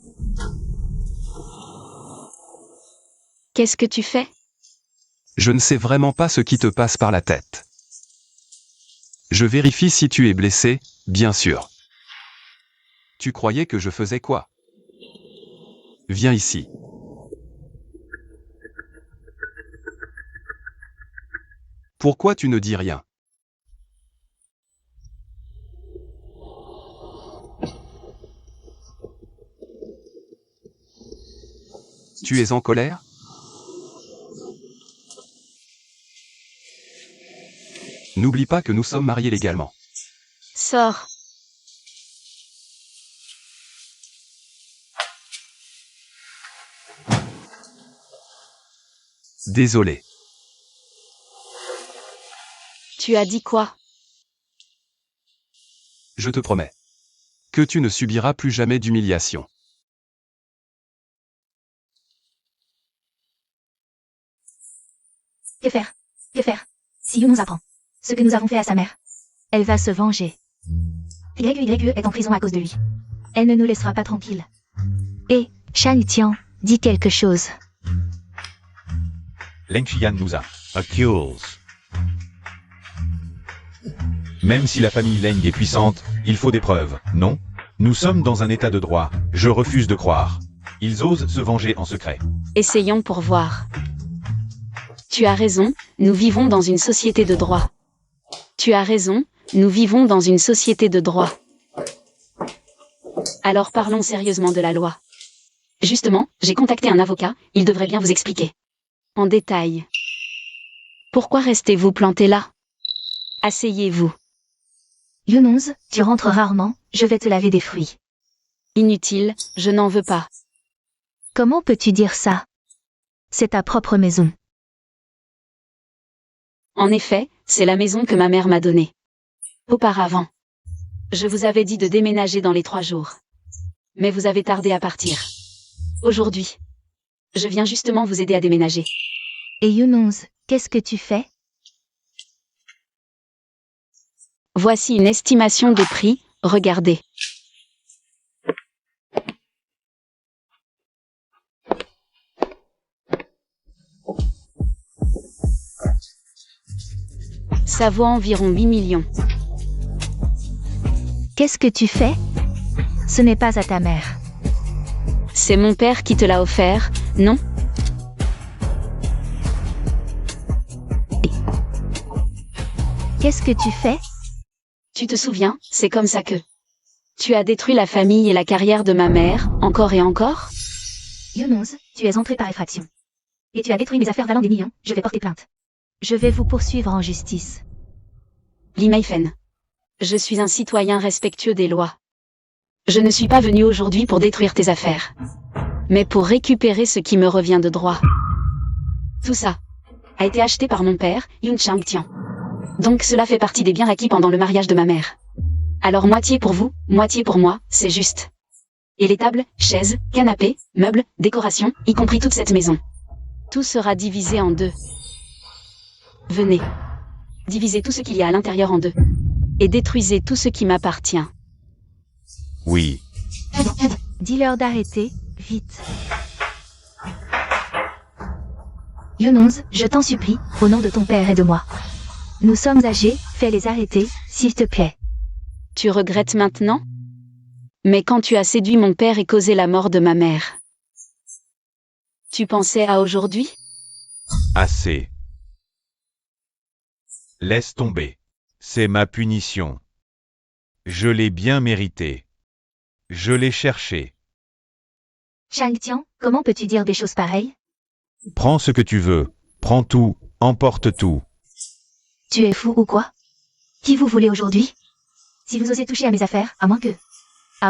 Qu'est-ce que tu fais? Je ne sais vraiment pas ce qui te passe par la tête. Je vérifie si tu es blessé, bien sûr. Tu croyais que je faisais quoi? Viens ici. Pourquoi tu ne dis rien? Tu es en colère? N'oublie pas que nous sommes mariés légalement. Sors. Désolé. Tu as dit quoi? Je te promets que tu ne subiras plus jamais d'humiliation. Que faire? Que faire? Si Yu nous apprend ce que nous avons fait à sa mère, elle va se venger. YYE est en prison à cause de lui. Elle ne nous laissera pas tranquilles. Et, Shan Tian, dis quelque chose. Leng Xian nous a. Accuse. Même si la famille Leng est puissante, il faut des preuves, non? Nous sommes dans un état de droit, je refuse de croire. Ils osent se venger en secret. Essayons pour voir. Tu as raison, nous vivons dans une société de droit. Tu as raison, nous vivons dans une société de droit. Alors parlons sérieusement de la loi. Justement, j'ai contacté un avocat, il devrait bien vous expliquer. En détail. Pourquoi restez-vous planté là? Asseyez-vous. Yunonz, tu rentres rarement, je vais te laver des fruits. Inutile, je n'en veux pas. Comment peux-tu dire ça? C'est ta propre maison. En effet, c'est la maison que ma mère m'a donnée. Auparavant. Je vous avais dit de déménager dans les 3 jours. Mais vous avez tardé à partir. Aujourd'hui. Je viens justement vous aider à déménager. Et Yunonz, qu'est-ce que tu fais? Voici une estimation de prix, regardez. Ça vaut environ 8 millions. Qu'est-ce que tu fais? Ce n'est pas à ta mère. C'est mon père qui te l'a offert, Non? Qu'est-ce que tu fais? Tu te souviens, c'est comme ça que... Tu as détruit la famille et la carrière de ma mère, encore et encore? Younons, tu es entré par effraction. Et tu as détruit mes affaires valant des millions, je vais porter plainte. Je vais vous poursuivre en justice. Li Meifen. Je suis un citoyen respectueux des lois. Je ne suis pas venu aujourd'hui pour détruire tes affaires, mais pour récupérer ce qui me revient de droit. Tout ça a été acheté par mon père, Yun Changtian. Donc cela fait partie des biens acquis pendant le mariage de ma mère. Alors moitié pour vous, moitié pour moi, c'est juste. Et les tables, chaises, canapés, meubles, décorations, y compris toute cette maison. Tout sera divisé en deux. Venez. Divisez tout ce qu'il y a à l'intérieur en deux. Et détruisez tout ce qui m'appartient. Oui. Dis-leur d'arrêter, vite. Younons, je t'en supplie, au nom de ton père et de moi. Nous sommes âgés, fais-les arrêter, s'il te plaît. Tu regrettes maintenant? Mais quand tu as séduit mon père et causé la mort de ma mère, tu pensais à aujourd'hui? Assez. Laisse tomber. C'est ma punition. Je l'ai bien mérité. Je l'ai cherché. Changtian, comment peux-tu dire des choses pareilles? Prends ce que tu veux. Prends tout. Emporte tout. Tu es fou ou quoi? Qui vous voulez aujourd'hui? Si vous osez toucher à mes affaires, à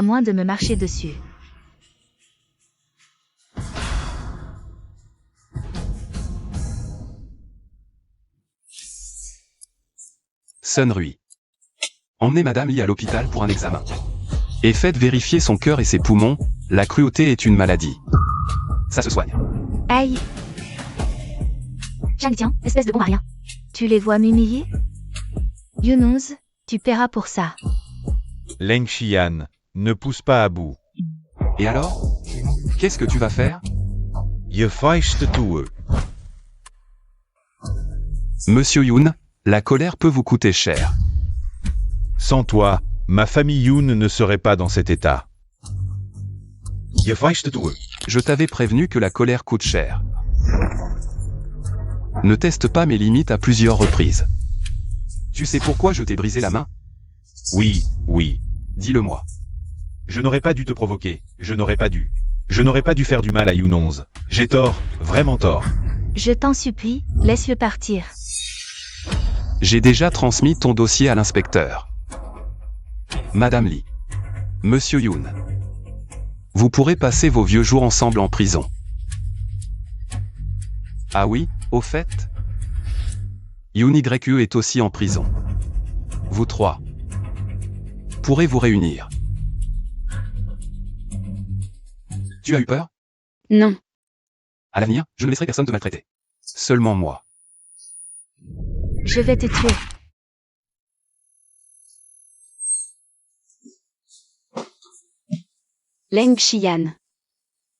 moins de me marcher dessus. Sun Rui. Emmenez Madame Li à l'hôpital pour un examen. Et faites vérifier son cœur et ses poumons, la cruauté est une maladie. Ça se soigne. Aïe! Changtian, espèce de bon à rien. Tu les vois m'humilier? Younons, tu paieras pour ça. Leng Xian, ne pousse pas à bout. Et alors? Qu'est-ce que tu vas faire? Je feiste tout. Monsieur Youn, la colère peut vous coûter cher. Sans toi, ma famille Yoon ne serait pas dans cet état. Je feiste tout. Je t'avais prévenu que la colère coûte cher. Ne teste pas mes limites à plusieurs reprises. Tu sais pourquoi je t'ai brisé la main? Oui, oui. Dis-le-moi. Je n'aurais pas dû te provoquer. Je n'aurais pas dû. Je n'aurais pas dû faire du mal à Younons. J'ai tort, vraiment tort. Je t'en supplie, laisse-le partir. J'ai déjà transmis ton dossier à l'inspecteur. Madame Li. Monsieur Yoon. Vous pourrez passer vos vieux jours ensemble en prison. Ah oui, au fait? Yoon YE est aussi en prison. Vous trois pourrez vous réunir. Tu as eu peur? Non. À l'avenir, je ne laisserai personne te maltraiter. Seulement moi. Je vais te tuer. Leng Xian.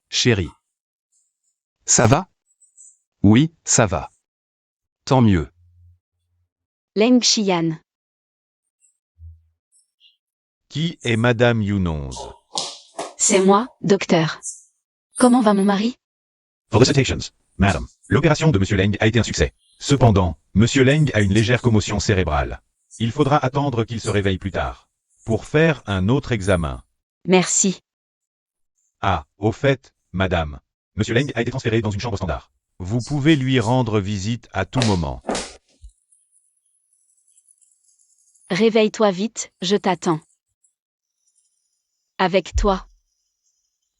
Chérie. Ça va? Oui, ça va. Tant mieux. Leng Xian. Qui est Madame Younons? C'est moi, docteur. Comment va mon mari? Felicitations, madame. L'opération de Monsieur Leng a été un succès. Cependant, Monsieur Leng a une légère commotion cérébrale. Il faudra attendre qu'il se réveille plus tard. Pour faire un autre examen. Merci. Ah, au fait, madame. Monsieur Leng a été transféré dans une chambre standard. Vous pouvez lui rendre visite à tout moment. Réveille-toi vite, je t'attends. Avec toi.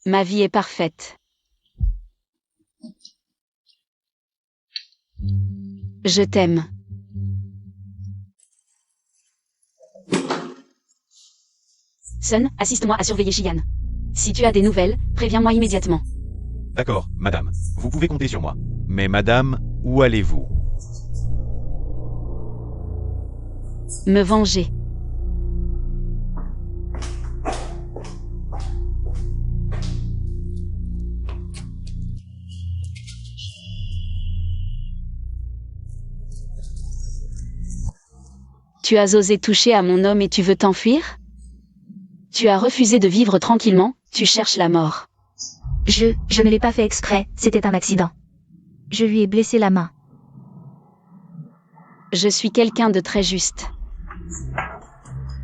Ma vie est parfaite. Je t'aime. Sun, assiste-moi à surveiller Xian. Si tu as des nouvelles, préviens-moi immédiatement. D'accord, madame. Vous pouvez compter sur moi. Mais madame, où allez-vous? Me venger. Tu as osé toucher à mon homme et tu veux t'enfuir? Tu as refusé de vivre tranquillement, tu cherches la mort. Je ne l'ai pas fait exprès, c'était un accident. Je lui ai blessé la main. Je suis quelqu'un de très juste.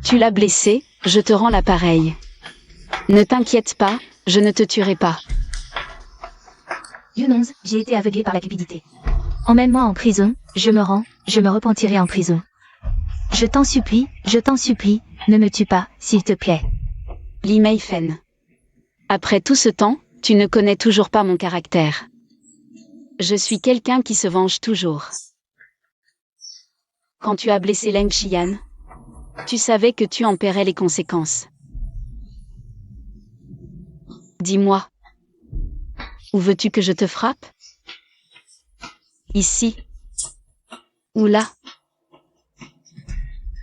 Tu l'as blessé, je te rends l'appareil. Ne t'inquiète pas, je ne te tuerai pas. Yunonz, j'ai été aveuglé par la cupidité. Emmène-moi en prison, je me repentirai en prison. Je t'en supplie, ne me tue pas, s'il te plaît. Li Meifen. Après tout ce temps, tu ne connais toujours pas mon caractère. Je suis quelqu'un qui se venge toujours. Quand tu as blessé Leng Xian, tu savais que tu en paierais les conséquences. Dis-moi. Où veux-tu que je te frappe? Ici. Ou là?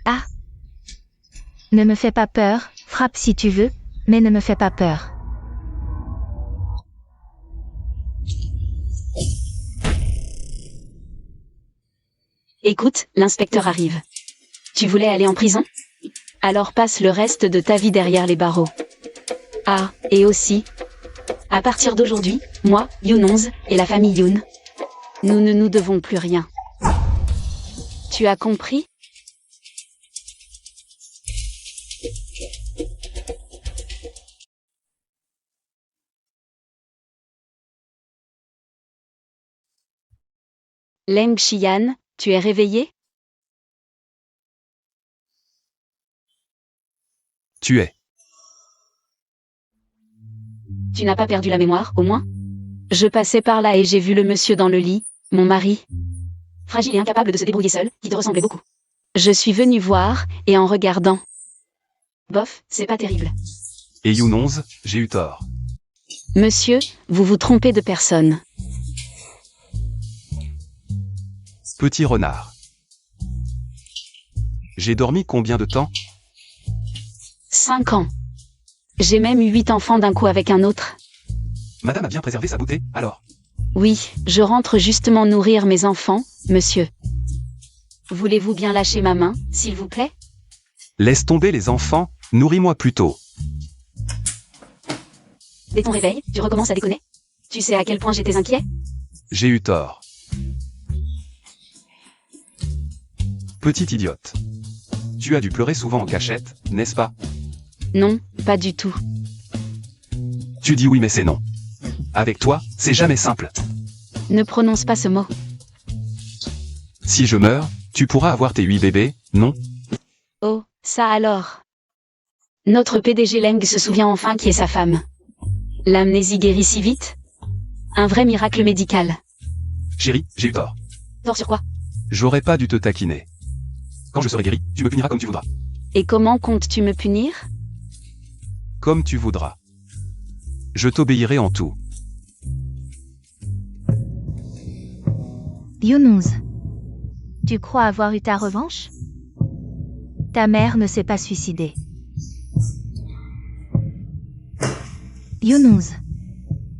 Ah! Ne me fais pas peur, frappe si tu veux, mais ne me fais pas peur. Écoute, l'inspecteur arrive. Tu voulais aller en prison? Alors passe le reste de ta vie derrière les barreaux. Ah, et aussi, à partir d'aujourd'hui, moi, Yunonz, et la famille Yun, nous ne nous devons plus rien. Tu as compris? Leng Xian, tu es réveillé? Tu es. Tu n'as pas perdu la mémoire, au moins? Je passais par là et j'ai vu le monsieur dans le lit, mon mari. Fragile et incapable de se débrouiller seul, qui te ressemblait beaucoup. Je suis venu voir, et en regardant. Bof, c'est pas terrible. Et Yunonz, j'ai eu tort. Monsieur, vous vous trompez de personne. Petit renard. J'ai dormi combien de temps? 5 ans. J'ai même eu 8 enfants d'un coup avec un autre. Madame a bien préservé sa beauté, alors. Oui, je rentre justement nourrir mes enfants, monsieur. Voulez-vous bien lâcher ma main, s'il vous plaît? Laisse tomber les enfants, nourris-moi plutôt. Dès ton réveil, tu recommences à déconner? Tu sais à quel point j'étais inquiet? J'ai eu tort. Petite idiote. Tu as dû pleurer souvent en cachette, n'est-ce pas? Non, pas du tout. Tu dis oui mais c'est non. Avec toi, c'est jamais simple. Ne prononce pas ce mot. Si je meurs, tu pourras avoir tes 8 bébés, non? Oh, ça alors. Notre PDG Leng se souvient enfin qui est sa femme. L'amnésie guérit si vite? Un vrai miracle médical. Chérie, j'ai eu tort. Tort sur quoi? J'aurais pas dû te taquiner. Quand je serai guéri, tu me puniras comme tu voudras. Et comment comptes-tu me punir? Comme tu voudras. Je t'obéirai en tout. Yunonz. Tu crois avoir eu ta revanche? Ta mère ne s'est pas suicidée. Yunonz.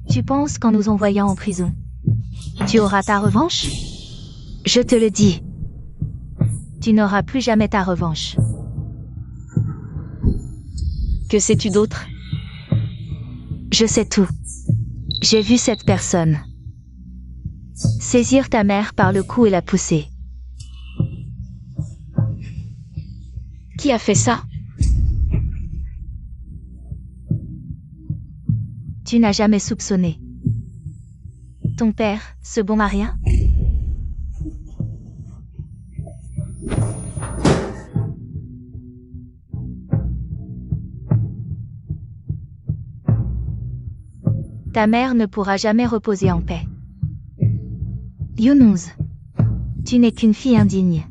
Tu penses qu'en nous envoyant en prison, tu auras ta revanche? Je te le dis. Tu n'auras plus jamais ta revanche. Que sais-tu d'autre? Je sais tout. J'ai vu cette personne saisir ta mère par le cou et la pousser. Qui a fait ça? Tu n'as jamais soupçonné. Ton père, ce bon Maria? Ta mère ne pourra jamais reposer en paix. Yunonz, tu n'es qu'une fille indigne.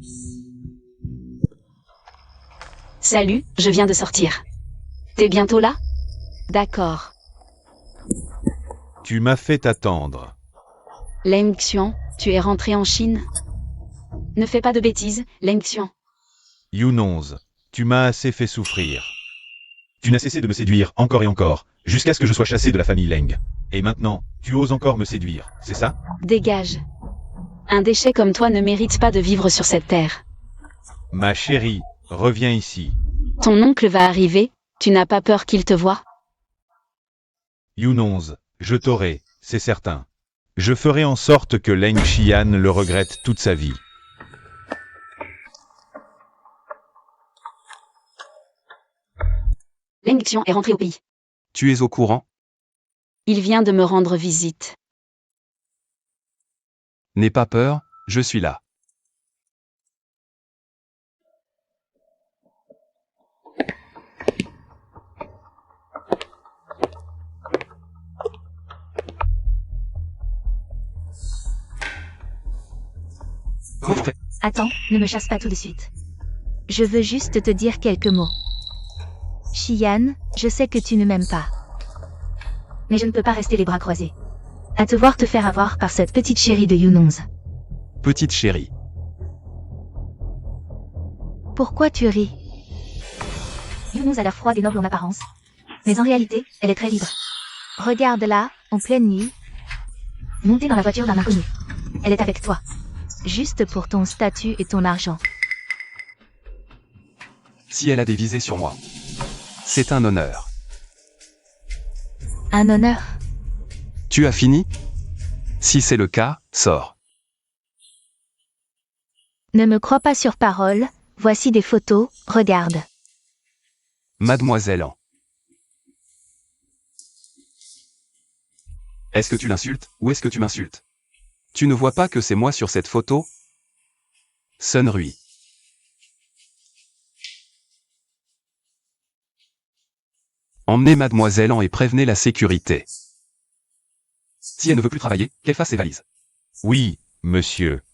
Salut, je viens de sortir. T'es bientôt là? D'accord. Tu m'as fait attendre. Leng Xian, tu es rentré en Chine? Ne fais pas de bêtises, Leng Xian. Yunonz, tu m'as assez fait souffrir. Tu n'as cessé de me séduire encore et encore, jusqu'à ce que je sois chassé de la famille Leng. Et maintenant, tu oses encore me séduire, c'est ça? Dégage. Un déchet comme toi ne mérite pas de vivre sur cette terre. Ma chérie, reviens ici. Ton oncle va arriver, tu n'as pas peur qu'il te voie? Yunonz, Je t'aurai, c'est certain. Je ferai en sorte que Leng Xian le regrette toute sa vie. Leng Xian est rentré au pays. Tu es au courant? Il vient de me rendre visite. N'aie pas peur, je suis là. Attends, ne me chasse pas tout de suite. Je veux juste te dire quelques mots. Xian, je sais que tu ne m'aimes pas. Mais je ne peux pas rester les bras croisés. À te voir te faire avoir par cette petite chérie de Yunonz. Petite chérie. Pourquoi tu ris? Yunonz a l'air froide et noble en apparence. Mais en réalité, elle est très libre. Regarde-la, en pleine nuit. Montée dans la voiture d'un inconnu. Elle est avec toi. Juste pour ton statut et ton argent. Si elle a des visées sur moi. C'est un honneur. Un honneur. Tu as fini? Si c'est le cas, sors. Ne me crois pas sur parole, voici des photos, regarde. Mademoiselle An. Est-ce que tu l'insultes, ou est-ce que tu m'insultes? Tu ne vois pas que c'est moi sur cette photo? Sun Rui. Emmenez Mademoiselle An et prévenez la sécurité. Si elle ne veut plus travailler, qu'elle fasse ses valises. Oui, monsieur.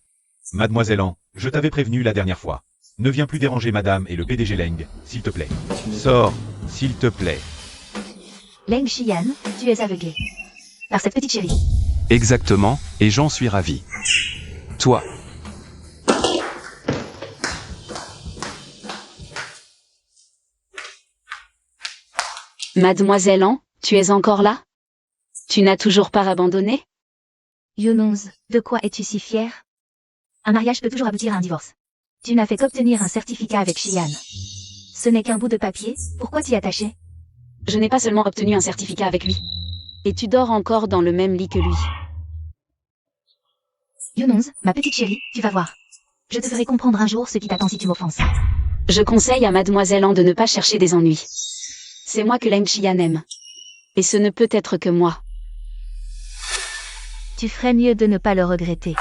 Mademoiselle An, je t'avais prévenu la dernière fois. Ne viens plus déranger madame et le PDG Leng, s'il te plaît. Sors, s'il te plaît. Leng Xian, tu es aveuglé. Par cette petite chérie. Exactement, et j'en suis ravi. Toi. Mademoiselle An, tu es encore là? Tu n'as toujours pas abandonné? Yunonz, de quoi es-tu si fière? Un mariage peut toujours aboutir à un divorce. Tu n'as fait qu'obtenir un certificat avec Xian. Ce n'est qu'un bout de papier, pourquoi t'y attacher? Je n'ai pas seulement obtenu un certificat avec lui. Et tu dors encore dans le même lit que lui. Yunonz, ma petite chérie, tu vas voir. Je te ferai comprendre un jour ce qui t'attend si tu m'offenses. Je conseille à Mademoiselle An de ne pas chercher des ennuis. C'est moi que Leng Xian aime. Et ce ne peut être que moi. Tu ferais mieux de ne pas le regretter.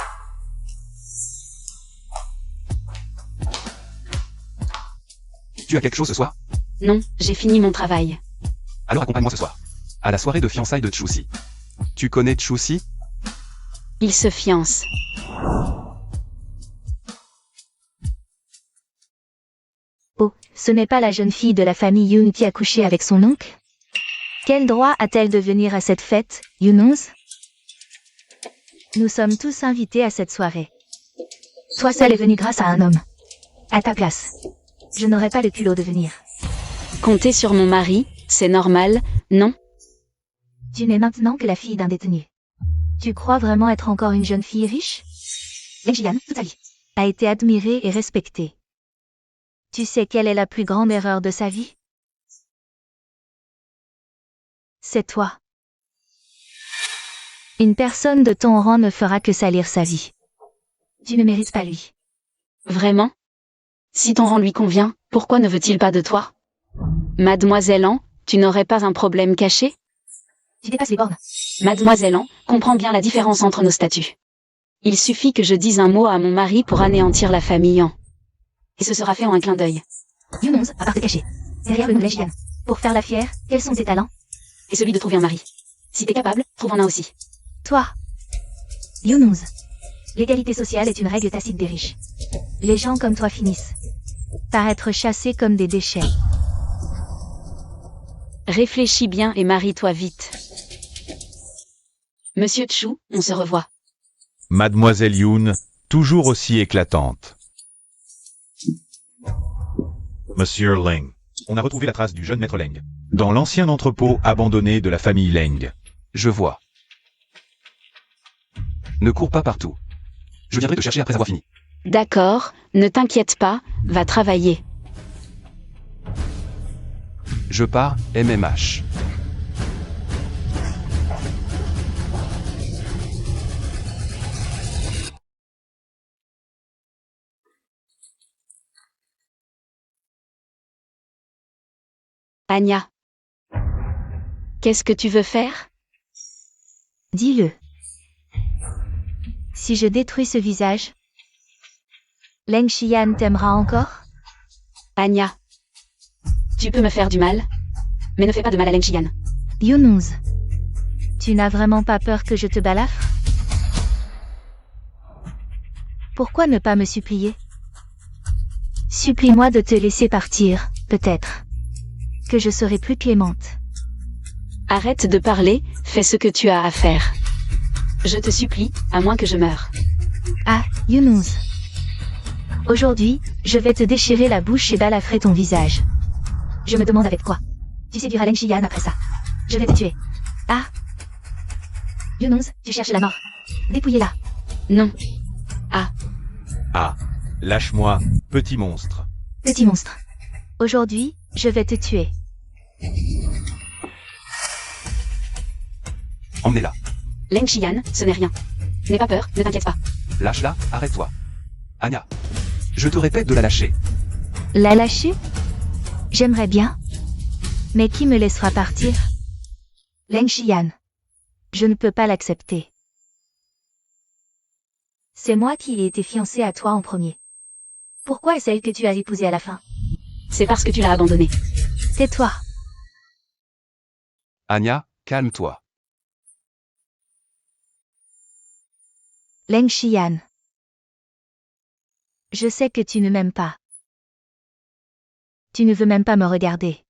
Tu as quelque chose ce soir? Non, j'ai fini mon travail. Alors accompagne-moi ce soir. À la soirée de fiançailles de Chusi. Tu connais Chusi? Il se fiance. Oh, ce n'est pas la jeune fille de la famille Yun qui a couché avec son oncle? Quel droit a-t-elle de venir à cette fête, Yunonz? Nous sommes tous invités à cette soirée. Toi seul est venu grâce à un homme. À ta place. Je n'aurais pas le culot de venir. Compter sur mon mari, c'est normal, non? Tu n'es maintenant que la fille d'un détenu. Tu crois vraiment être encore une jeune fille riche? Leng Xian, toute sa vie, a été admirée et respectée. Tu sais quelle est la plus grande erreur de sa vie? C'est toi. Une personne de ton rang ne fera que salir sa vie. Tu ne mérites pas lui. Vraiment? Si ton rang lui convient, pourquoi ne veut-il pas de toi? Mademoiselle An, tu n'aurais pas un problème caché? Tu dépasses les bornes. Mademoiselle An, comprends bien la différence entre nos statuts. Il suffit que je dise un mot à mon mari pour anéantir la famille An. Et ce sera fait en un clin d'œil. Yunonz, à part te cacher. Derrière le nom de Leng Xian. Pour faire la fière, quels sont tes talents? Et celui de trouver un mari. Si t'es capable, trouve en un aussi. Toi. Yunonz. L'égalité sociale est une règle tacite des riches. Les gens comme toi finissent par être chassés comme des déchets. Réfléchis bien et marie-toi vite. Monsieur Chu, on se revoit. Mademoiselle Yun, toujours aussi éclatante. Monsieur Leng. On a retrouvé la trace du jeune maître Leng. Dans l'ancien entrepôt abandonné de la famille Leng. Je vois. Ne cours pas partout. Je viendrai te chercher après avoir fini. D'accord, ne t'inquiète pas, va travailler. Je pars, MMH. Anya. Qu'est-ce que tu veux faire? Dis-le. Si je détruis ce visage, Leng Xian t'aimera encore? Anya. Tu peux me faire du mal, mais ne fais pas de mal à Leng Xian. Yunuz. Tu n'as vraiment pas peur que je te balafre? Pourquoi ne pas me supplier? Supplie-moi de te laisser partir, peut-être. Que je serai plus clémente. Arrête de parler, fais ce que tu as à faire. Je te supplie, à moins que je meure. Ah, Yunuz. Aujourd'hui, je vais te déchirer la bouche et balafrer ton visage. Je me demande avec quoi. Tu séduiras Leng Xian après ça. Je vais te tuer. Ah. Yunuz, tu cherches la mort. Dépouillez-la. Non. Ah, lâche-moi, petit monstre. Petit monstre. Aujourd'hui, je vais te tuer. Emmenez-la. Leng Xian, ce n'est rien. N'aie pas peur, ne t'inquiète pas. Lâche-la, arrête-toi. Anya. Je te répète de la lâcher. La lâcher? J'aimerais bien. Mais qui me laissera partir? Leng Xian. Je ne peux pas l'accepter. C'est moi qui ai été fiancée à toi en premier. Pourquoi est celle que tu as épousée à la fin? C'est parce que tu l'as abandonnée. Tais-toi. Anya, calme-toi. Leng Xian. Je sais que tu ne m'aimes pas. Tu ne veux même pas me regarder.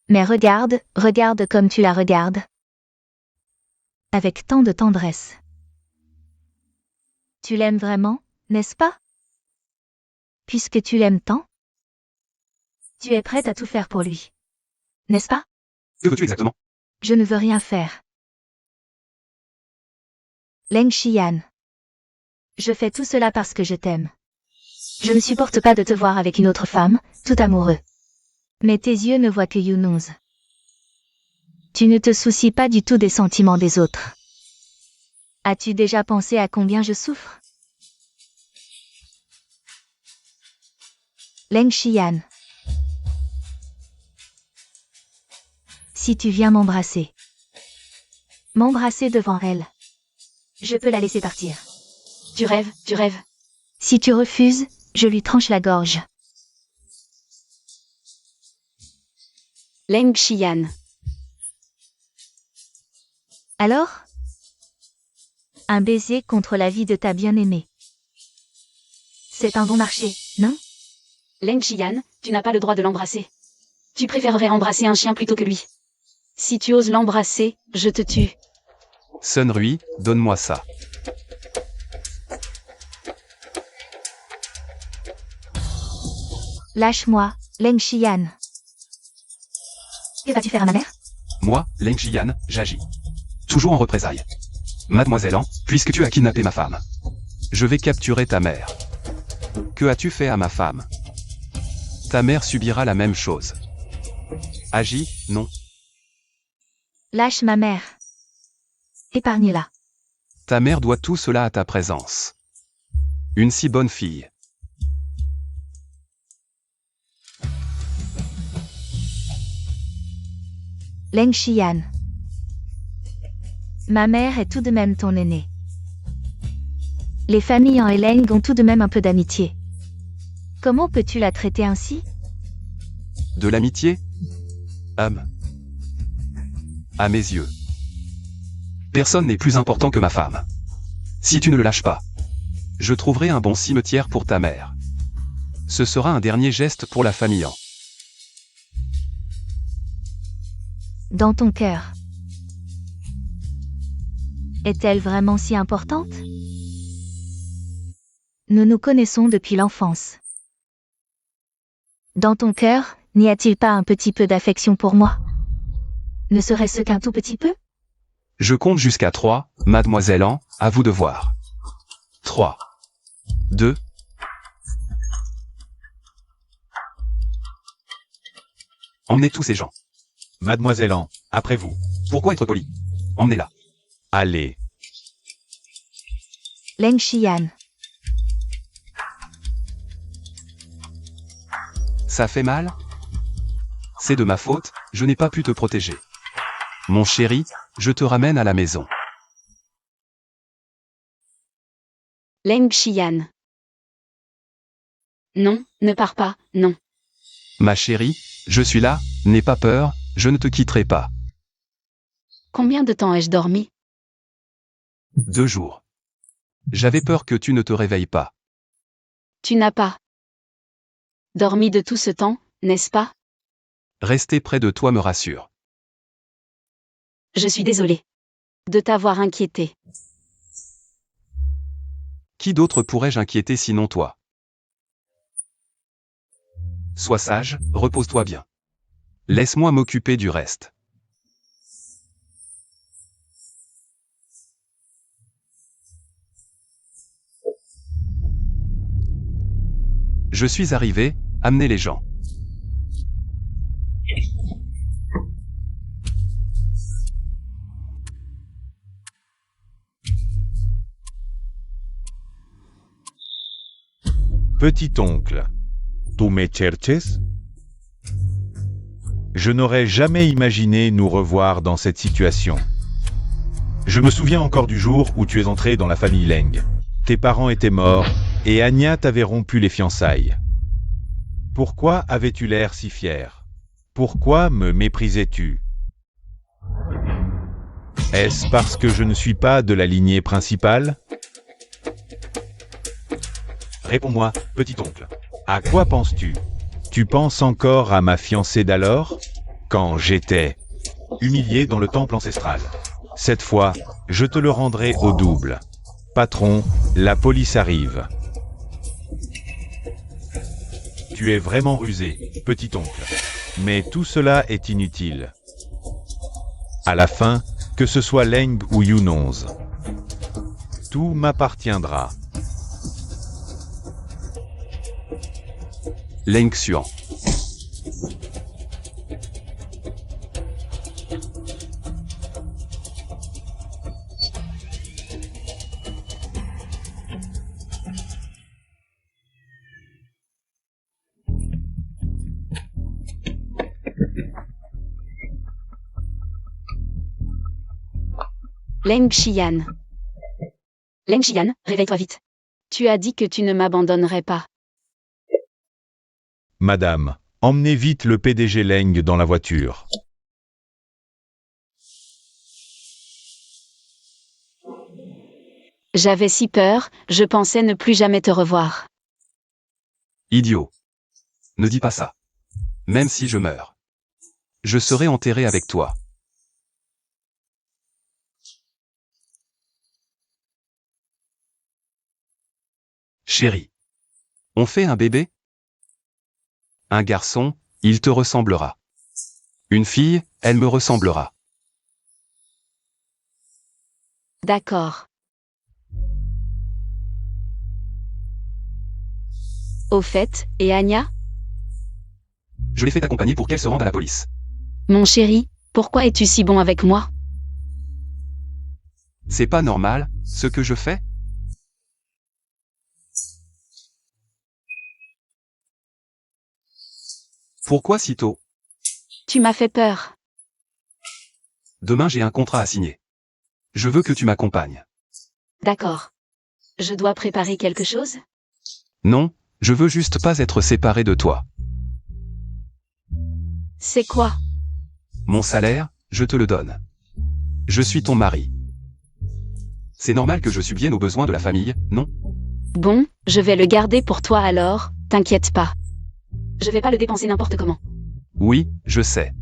Mais regarde, regarde comme tu la regardes. Avec tant de tendresse. Tu l'aimes vraiment, n'est-ce pas? Puisque tu l'aimes tant, tu es prête à tout faire pour lui. N'est-ce pas? Que veux-tu exactement? Je ne veux rien faire. Leng Xian. Je fais tout cela parce que je t'aime. Je ne supporte pas de te voir avec une autre femme, tout amoureux. Mais tes yeux ne voient que Yunuz. Tu ne te soucies pas du tout des sentiments des autres. As-tu déjà pensé à combien je souffre? Leng Xian. Si tu viens m'embrasser devant elle, je peux la laisser partir. Tu rêves, tu rêves. Si tu refuses, je lui tranche la gorge. Leng Xian. Alors? Un baiser contre la vie de ta bien-aimée. C'est un bon marché, non? Leng Xian, tu n'as pas le droit de l'embrasser. Tu préférerais embrasser un chien plutôt que lui. Si tu oses l'embrasser, je te tue. Sun Rui, donne-moi ça. Lâche-moi, Leng Xian. Que vas-tu faire à ma mère? Moi, Leng Xian, j'agis. Toujours en représailles. Mademoiselle An, puisque tu as kidnappé ma femme. Je vais capturer ta mère. Que as-tu fait à ma femme? Ta mère subira la même chose. Agis, non. Lâche ma mère. Épargne-la. Ta mère doit tout cela à ta présence. Une si bonne fille. Leng Xian. Ma mère est tout de même ton aînée. Les familles en Leng ont tout de même un peu d'amitié. Comment peux-tu la traiter ainsi? De l'amitié? À mes yeux. Personne n'est plus important que ma femme. Si tu ne le lâches pas, je trouverai un bon cimetière pour ta mère. Ce sera un dernier geste pour la famille An. Dans ton cœur. Est-elle vraiment si importante? Nous nous connaissons depuis l'enfance. Dans ton cœur, n'y a-t-il pas un petit peu d'affection pour moi? Ne serait-ce qu'un tout petit peu? Je compte jusqu'à 3, mademoiselle An, à vous de voir. 3. 2. Emmenez tous ces gens. Mademoiselle An, après vous. Pourquoi être poli? Emmenez-la. Allez. Leng Xian. Ça fait mal? C'est de ma faute, je n'ai pas pu te protéger. Mon chéri, je te ramène à la maison. Leng Xian. Non, ne pars pas, non. Ma chérie, je suis là, n'aie pas peur, je ne te quitterai pas. Combien de temps ai-je dormi? 2 jours. J'avais peur que tu ne te réveilles pas. Tu n'as pas dormi de tout ce temps, n'est-ce pas? Rester près de toi me rassure. Je suis désolée de t'avoir inquiété. Qui d'autre pourrais-je inquiéter sinon toi? Sois sage, repose-toi bien. Laisse-moi m'occuper du reste. Je suis arrivé, amenez les gens. Petit oncle, ¿tú me cherches? Je n'aurais jamais imaginé nous revoir dans cette situation. Je me souviens encore du jour où tu es entré dans la famille Leng. Tes parents étaient morts, et Anya t'avait rompu les fiançailles. Pourquoi avais-tu l'air si fier? Pourquoi me méprisais-tu? Est-ce parce que je ne suis pas de la lignée principale? Réponds-moi, petit oncle. À quoi penses-tu? Tu penses encore à ma fiancée d'alors? Quand j'étais humilié dans le temple ancestral. Cette fois, je te le rendrai au double. Patron, la police arrive. Tu es vraiment rusé, petit oncle. Mais tout cela est inutile. À la fin, que ce soit Leng ou Yunonz, tout m'appartiendra. Leng Xuan. Leng Xian. Leng Xian, réveille-toi vite. Tu as dit que tu ne m'abandonnerais pas. Madame, emmenez vite le PDG Leng dans la voiture. J'avais si peur, je pensais ne plus jamais te revoir. Idiot. Ne dis pas ça. Même si je meurs, je serai enterré avec toi. Chérie. On fait un bébé? Un garçon, il te ressemblera. Une fille, elle me ressemblera. D'accord. Au fait, et Anya? Je l'ai fait accompagner pour qu'elle se rende à la police. Mon chéri, pourquoi es-tu si bon avec moi? C'est pas normal, ce que je fais? Pourquoi si tôt? Tu m'as fait peur. Demain j'ai un contrat à signer. Je veux que tu m'accompagnes. D'accord. Je dois préparer quelque chose? Non, je veux juste pas être séparé de toi. C'est quoi? Mon salaire, je te le donne. Je suis ton mari. C'est normal que je subvienne aux besoins de la famille, non? Bon, je vais le garder pour toi alors, t'inquiète pas. Je vais pas le dépenser n'importe comment. Oui, je sais.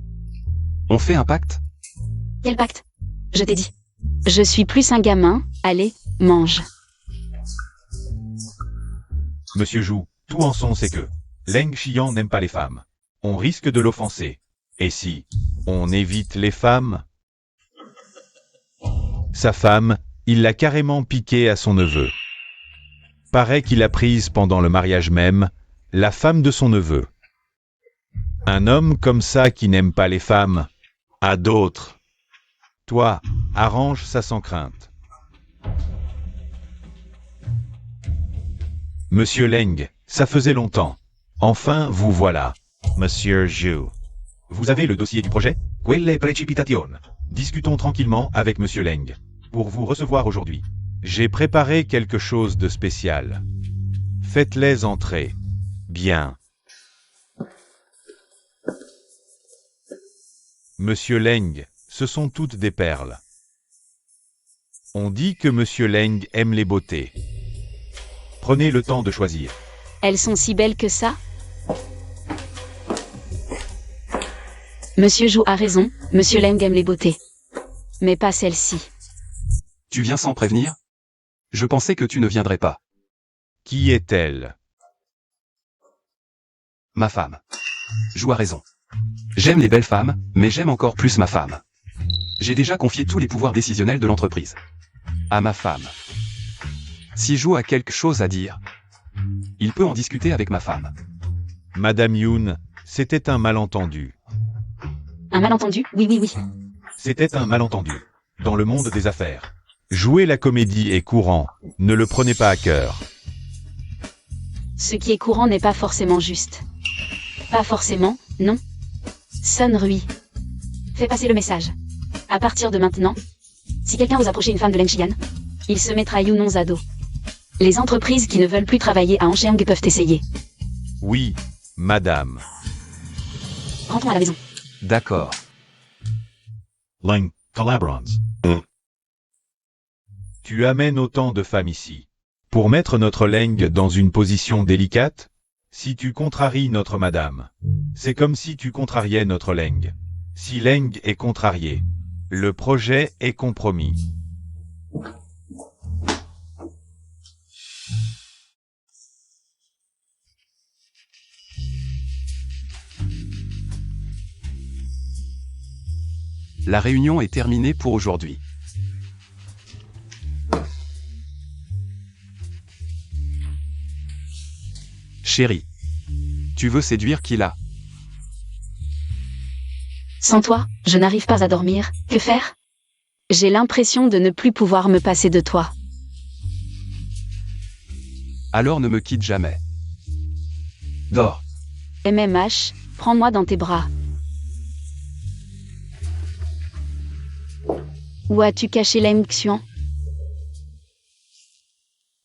On fait un pacte? Quel pacte? Je t'ai dit. Je suis plus un gamin, allez, mange. Monsieur Zhu, tout en son c'est que Leng Xian n'aime pas les femmes. On risque de l'offenser. Et si on évite les femmes? Sa femme, il l'a carrément piquée à son neveu. Paraît qu'il a prise pendant le mariage même, la femme de son neveu. Un homme comme ça qui n'aime pas les femmes, a d'autres. Toi, arrange ça sans crainte. Monsieur Leng, ça faisait longtemps. Enfin, vous voilà. Monsieur Zhu. Vous avez le dossier du projet? Quelle précipitation. Discutons tranquillement avec Monsieur Leng. Pour vous recevoir aujourd'hui. J'ai préparé quelque chose de spécial. Faites-les entrer. Bien. Monsieur Leng, ce sont toutes des perles. On dit que Monsieur Leng aime les beautés. Prenez le temps de choisir. Elles sont si belles que ça? Monsieur Zhu a raison, Monsieur Leng aime les beautés. Mais pas celle-ci. Tu viens sans prévenir? Je pensais que tu ne viendrais pas. Qui est-elle? Ma femme. Zhu a raison. J'aime les belles femmes, mais j'aime encore plus ma femme. J'ai déjà confié tous les pouvoirs décisionnels de l'entreprise à ma femme. Si Zhu a quelque chose à dire, il peut en discuter avec ma femme. Madame Yoon, c'était un malentendu. Un malentendu? Oui, oui, oui. C'était un malentendu. Dans le monde des affaires. Jouer la comédie est courant, ne le prenez pas à cœur. Ce qui est courant n'est pas forcément juste. Pas forcément, non. Sun Rui. Fais passer le message. À partir de maintenant, si quelqu'un ose approcher une femme de Leng Xian, il se mettra Yunons à dos. Les entreprises qui ne veulent plus travailler à Ancheang peuvent essayer. Oui, madame. Rentrons à la maison. D'accord. Leng, collaborons. Tu amènes autant de femmes ici. Pour mettre notre Leng dans une position délicate? Si tu contraries notre madame, c'est comme si tu contrariais notre Leng. Si Leng est contrarié, le projet est compromis. La réunion est terminée pour aujourd'hui. Chérie. Tu veux séduire qui là? Sans toi, je n'arrive pas à dormir. Que faire? J'ai l'impression de ne plus pouvoir me passer de toi. Alors ne me quitte jamais. Dors. MMH, prends-moi dans tes bras. Où as-tu caché Leng Xian?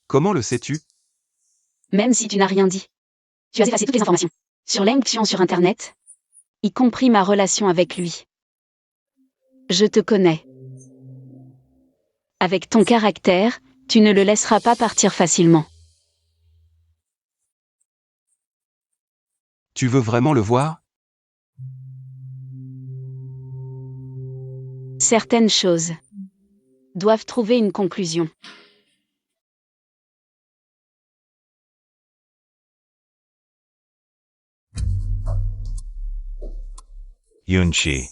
Comment le sais-tu? Même si tu n'as rien dit. Tu as effacé toutes les informations. Sur Leng Xian sur Internet. Y compris ma relation avec lui. Je te connais. Avec ton caractère, tu ne le laisseras pas partir facilement. Tu veux vraiment le voir? Certaines choses doivent trouver une conclusion. Yunchi.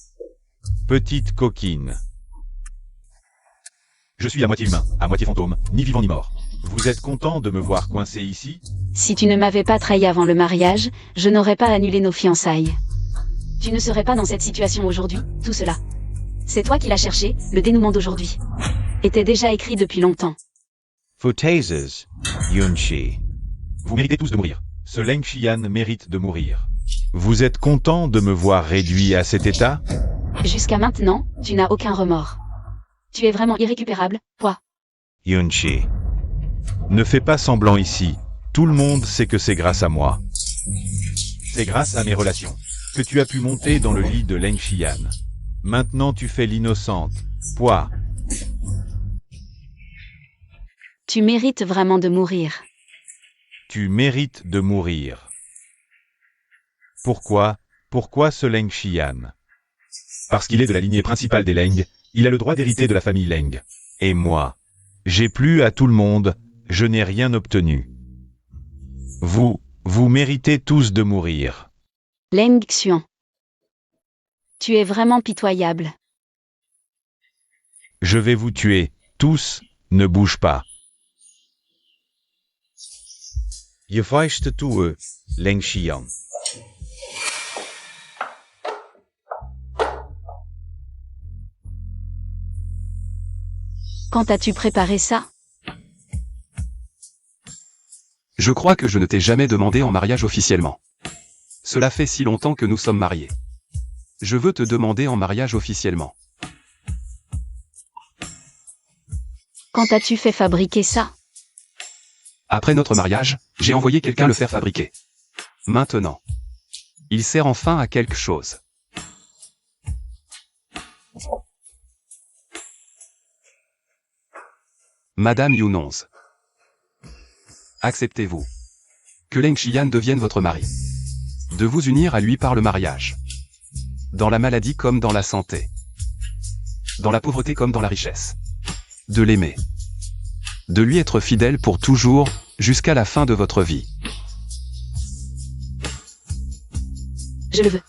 Petite coquine. Je suis à moitié humain, à moitié fantôme, ni vivant ni mort. Vous êtes content de me voir coincé ici? Si tu ne m'avais pas trahi avant le mariage, je n'aurais pas annulé nos fiançailles. Tu ne serais pas dans cette situation aujourd'hui, tout cela. C'est toi qui l'as cherché, le dénouement d'aujourd'hui était déjà écrit depuis longtemps. Photases. Yunchi. Vous méritez tous de mourir. Ce Leng Xian mérite de mourir. Vous êtes content de me voir réduit à cet état? Jusqu'à maintenant, tu n'as aucun remords. Tu es vraiment irrécupérable, quoi. Yunchi. Ne fais pas semblant ici. Tout le monde sait que c'est grâce à moi. C'est grâce à mes relations que tu as pu monter dans le lit de Leng Xian. Maintenant tu fais l'innocente. Quoi? Tu mérites vraiment de mourir. Tu mérites de mourir. Pourquoi? Pourquoi ce Leng Xian? Parce qu'il est de la lignée principale des Leng, il a le droit d'hériter de la famille Leng. Et moi? J'ai plu à tout le monde, je n'ai rien obtenu. Vous méritez tous de mourir. Leng Xian. Tu es vraiment pitoyable. Je vais vous tuer, tous, ne bouge pas. Je feiste toe, Leng Xian. Quand as-tu préparé ça? Je crois que je ne t'ai jamais demandé en mariage officiellement. Cela fait si longtemps que nous sommes mariés. Je veux te demander en mariage officiellement. Quand as-tu fait fabriquer ça? Après notre mariage, j'ai envoyé quelqu'un le faire fabriquer. Maintenant, il sert enfin à quelque chose. Madame Yunonz, acceptez-vous que Leng Xian devienne votre mari, de vous unir à lui par le mariage, dans la maladie comme dans la santé, dans la pauvreté comme dans la richesse, de l'aimer, de lui être fidèle pour toujours, jusqu'à la fin de votre vie. Je le veux.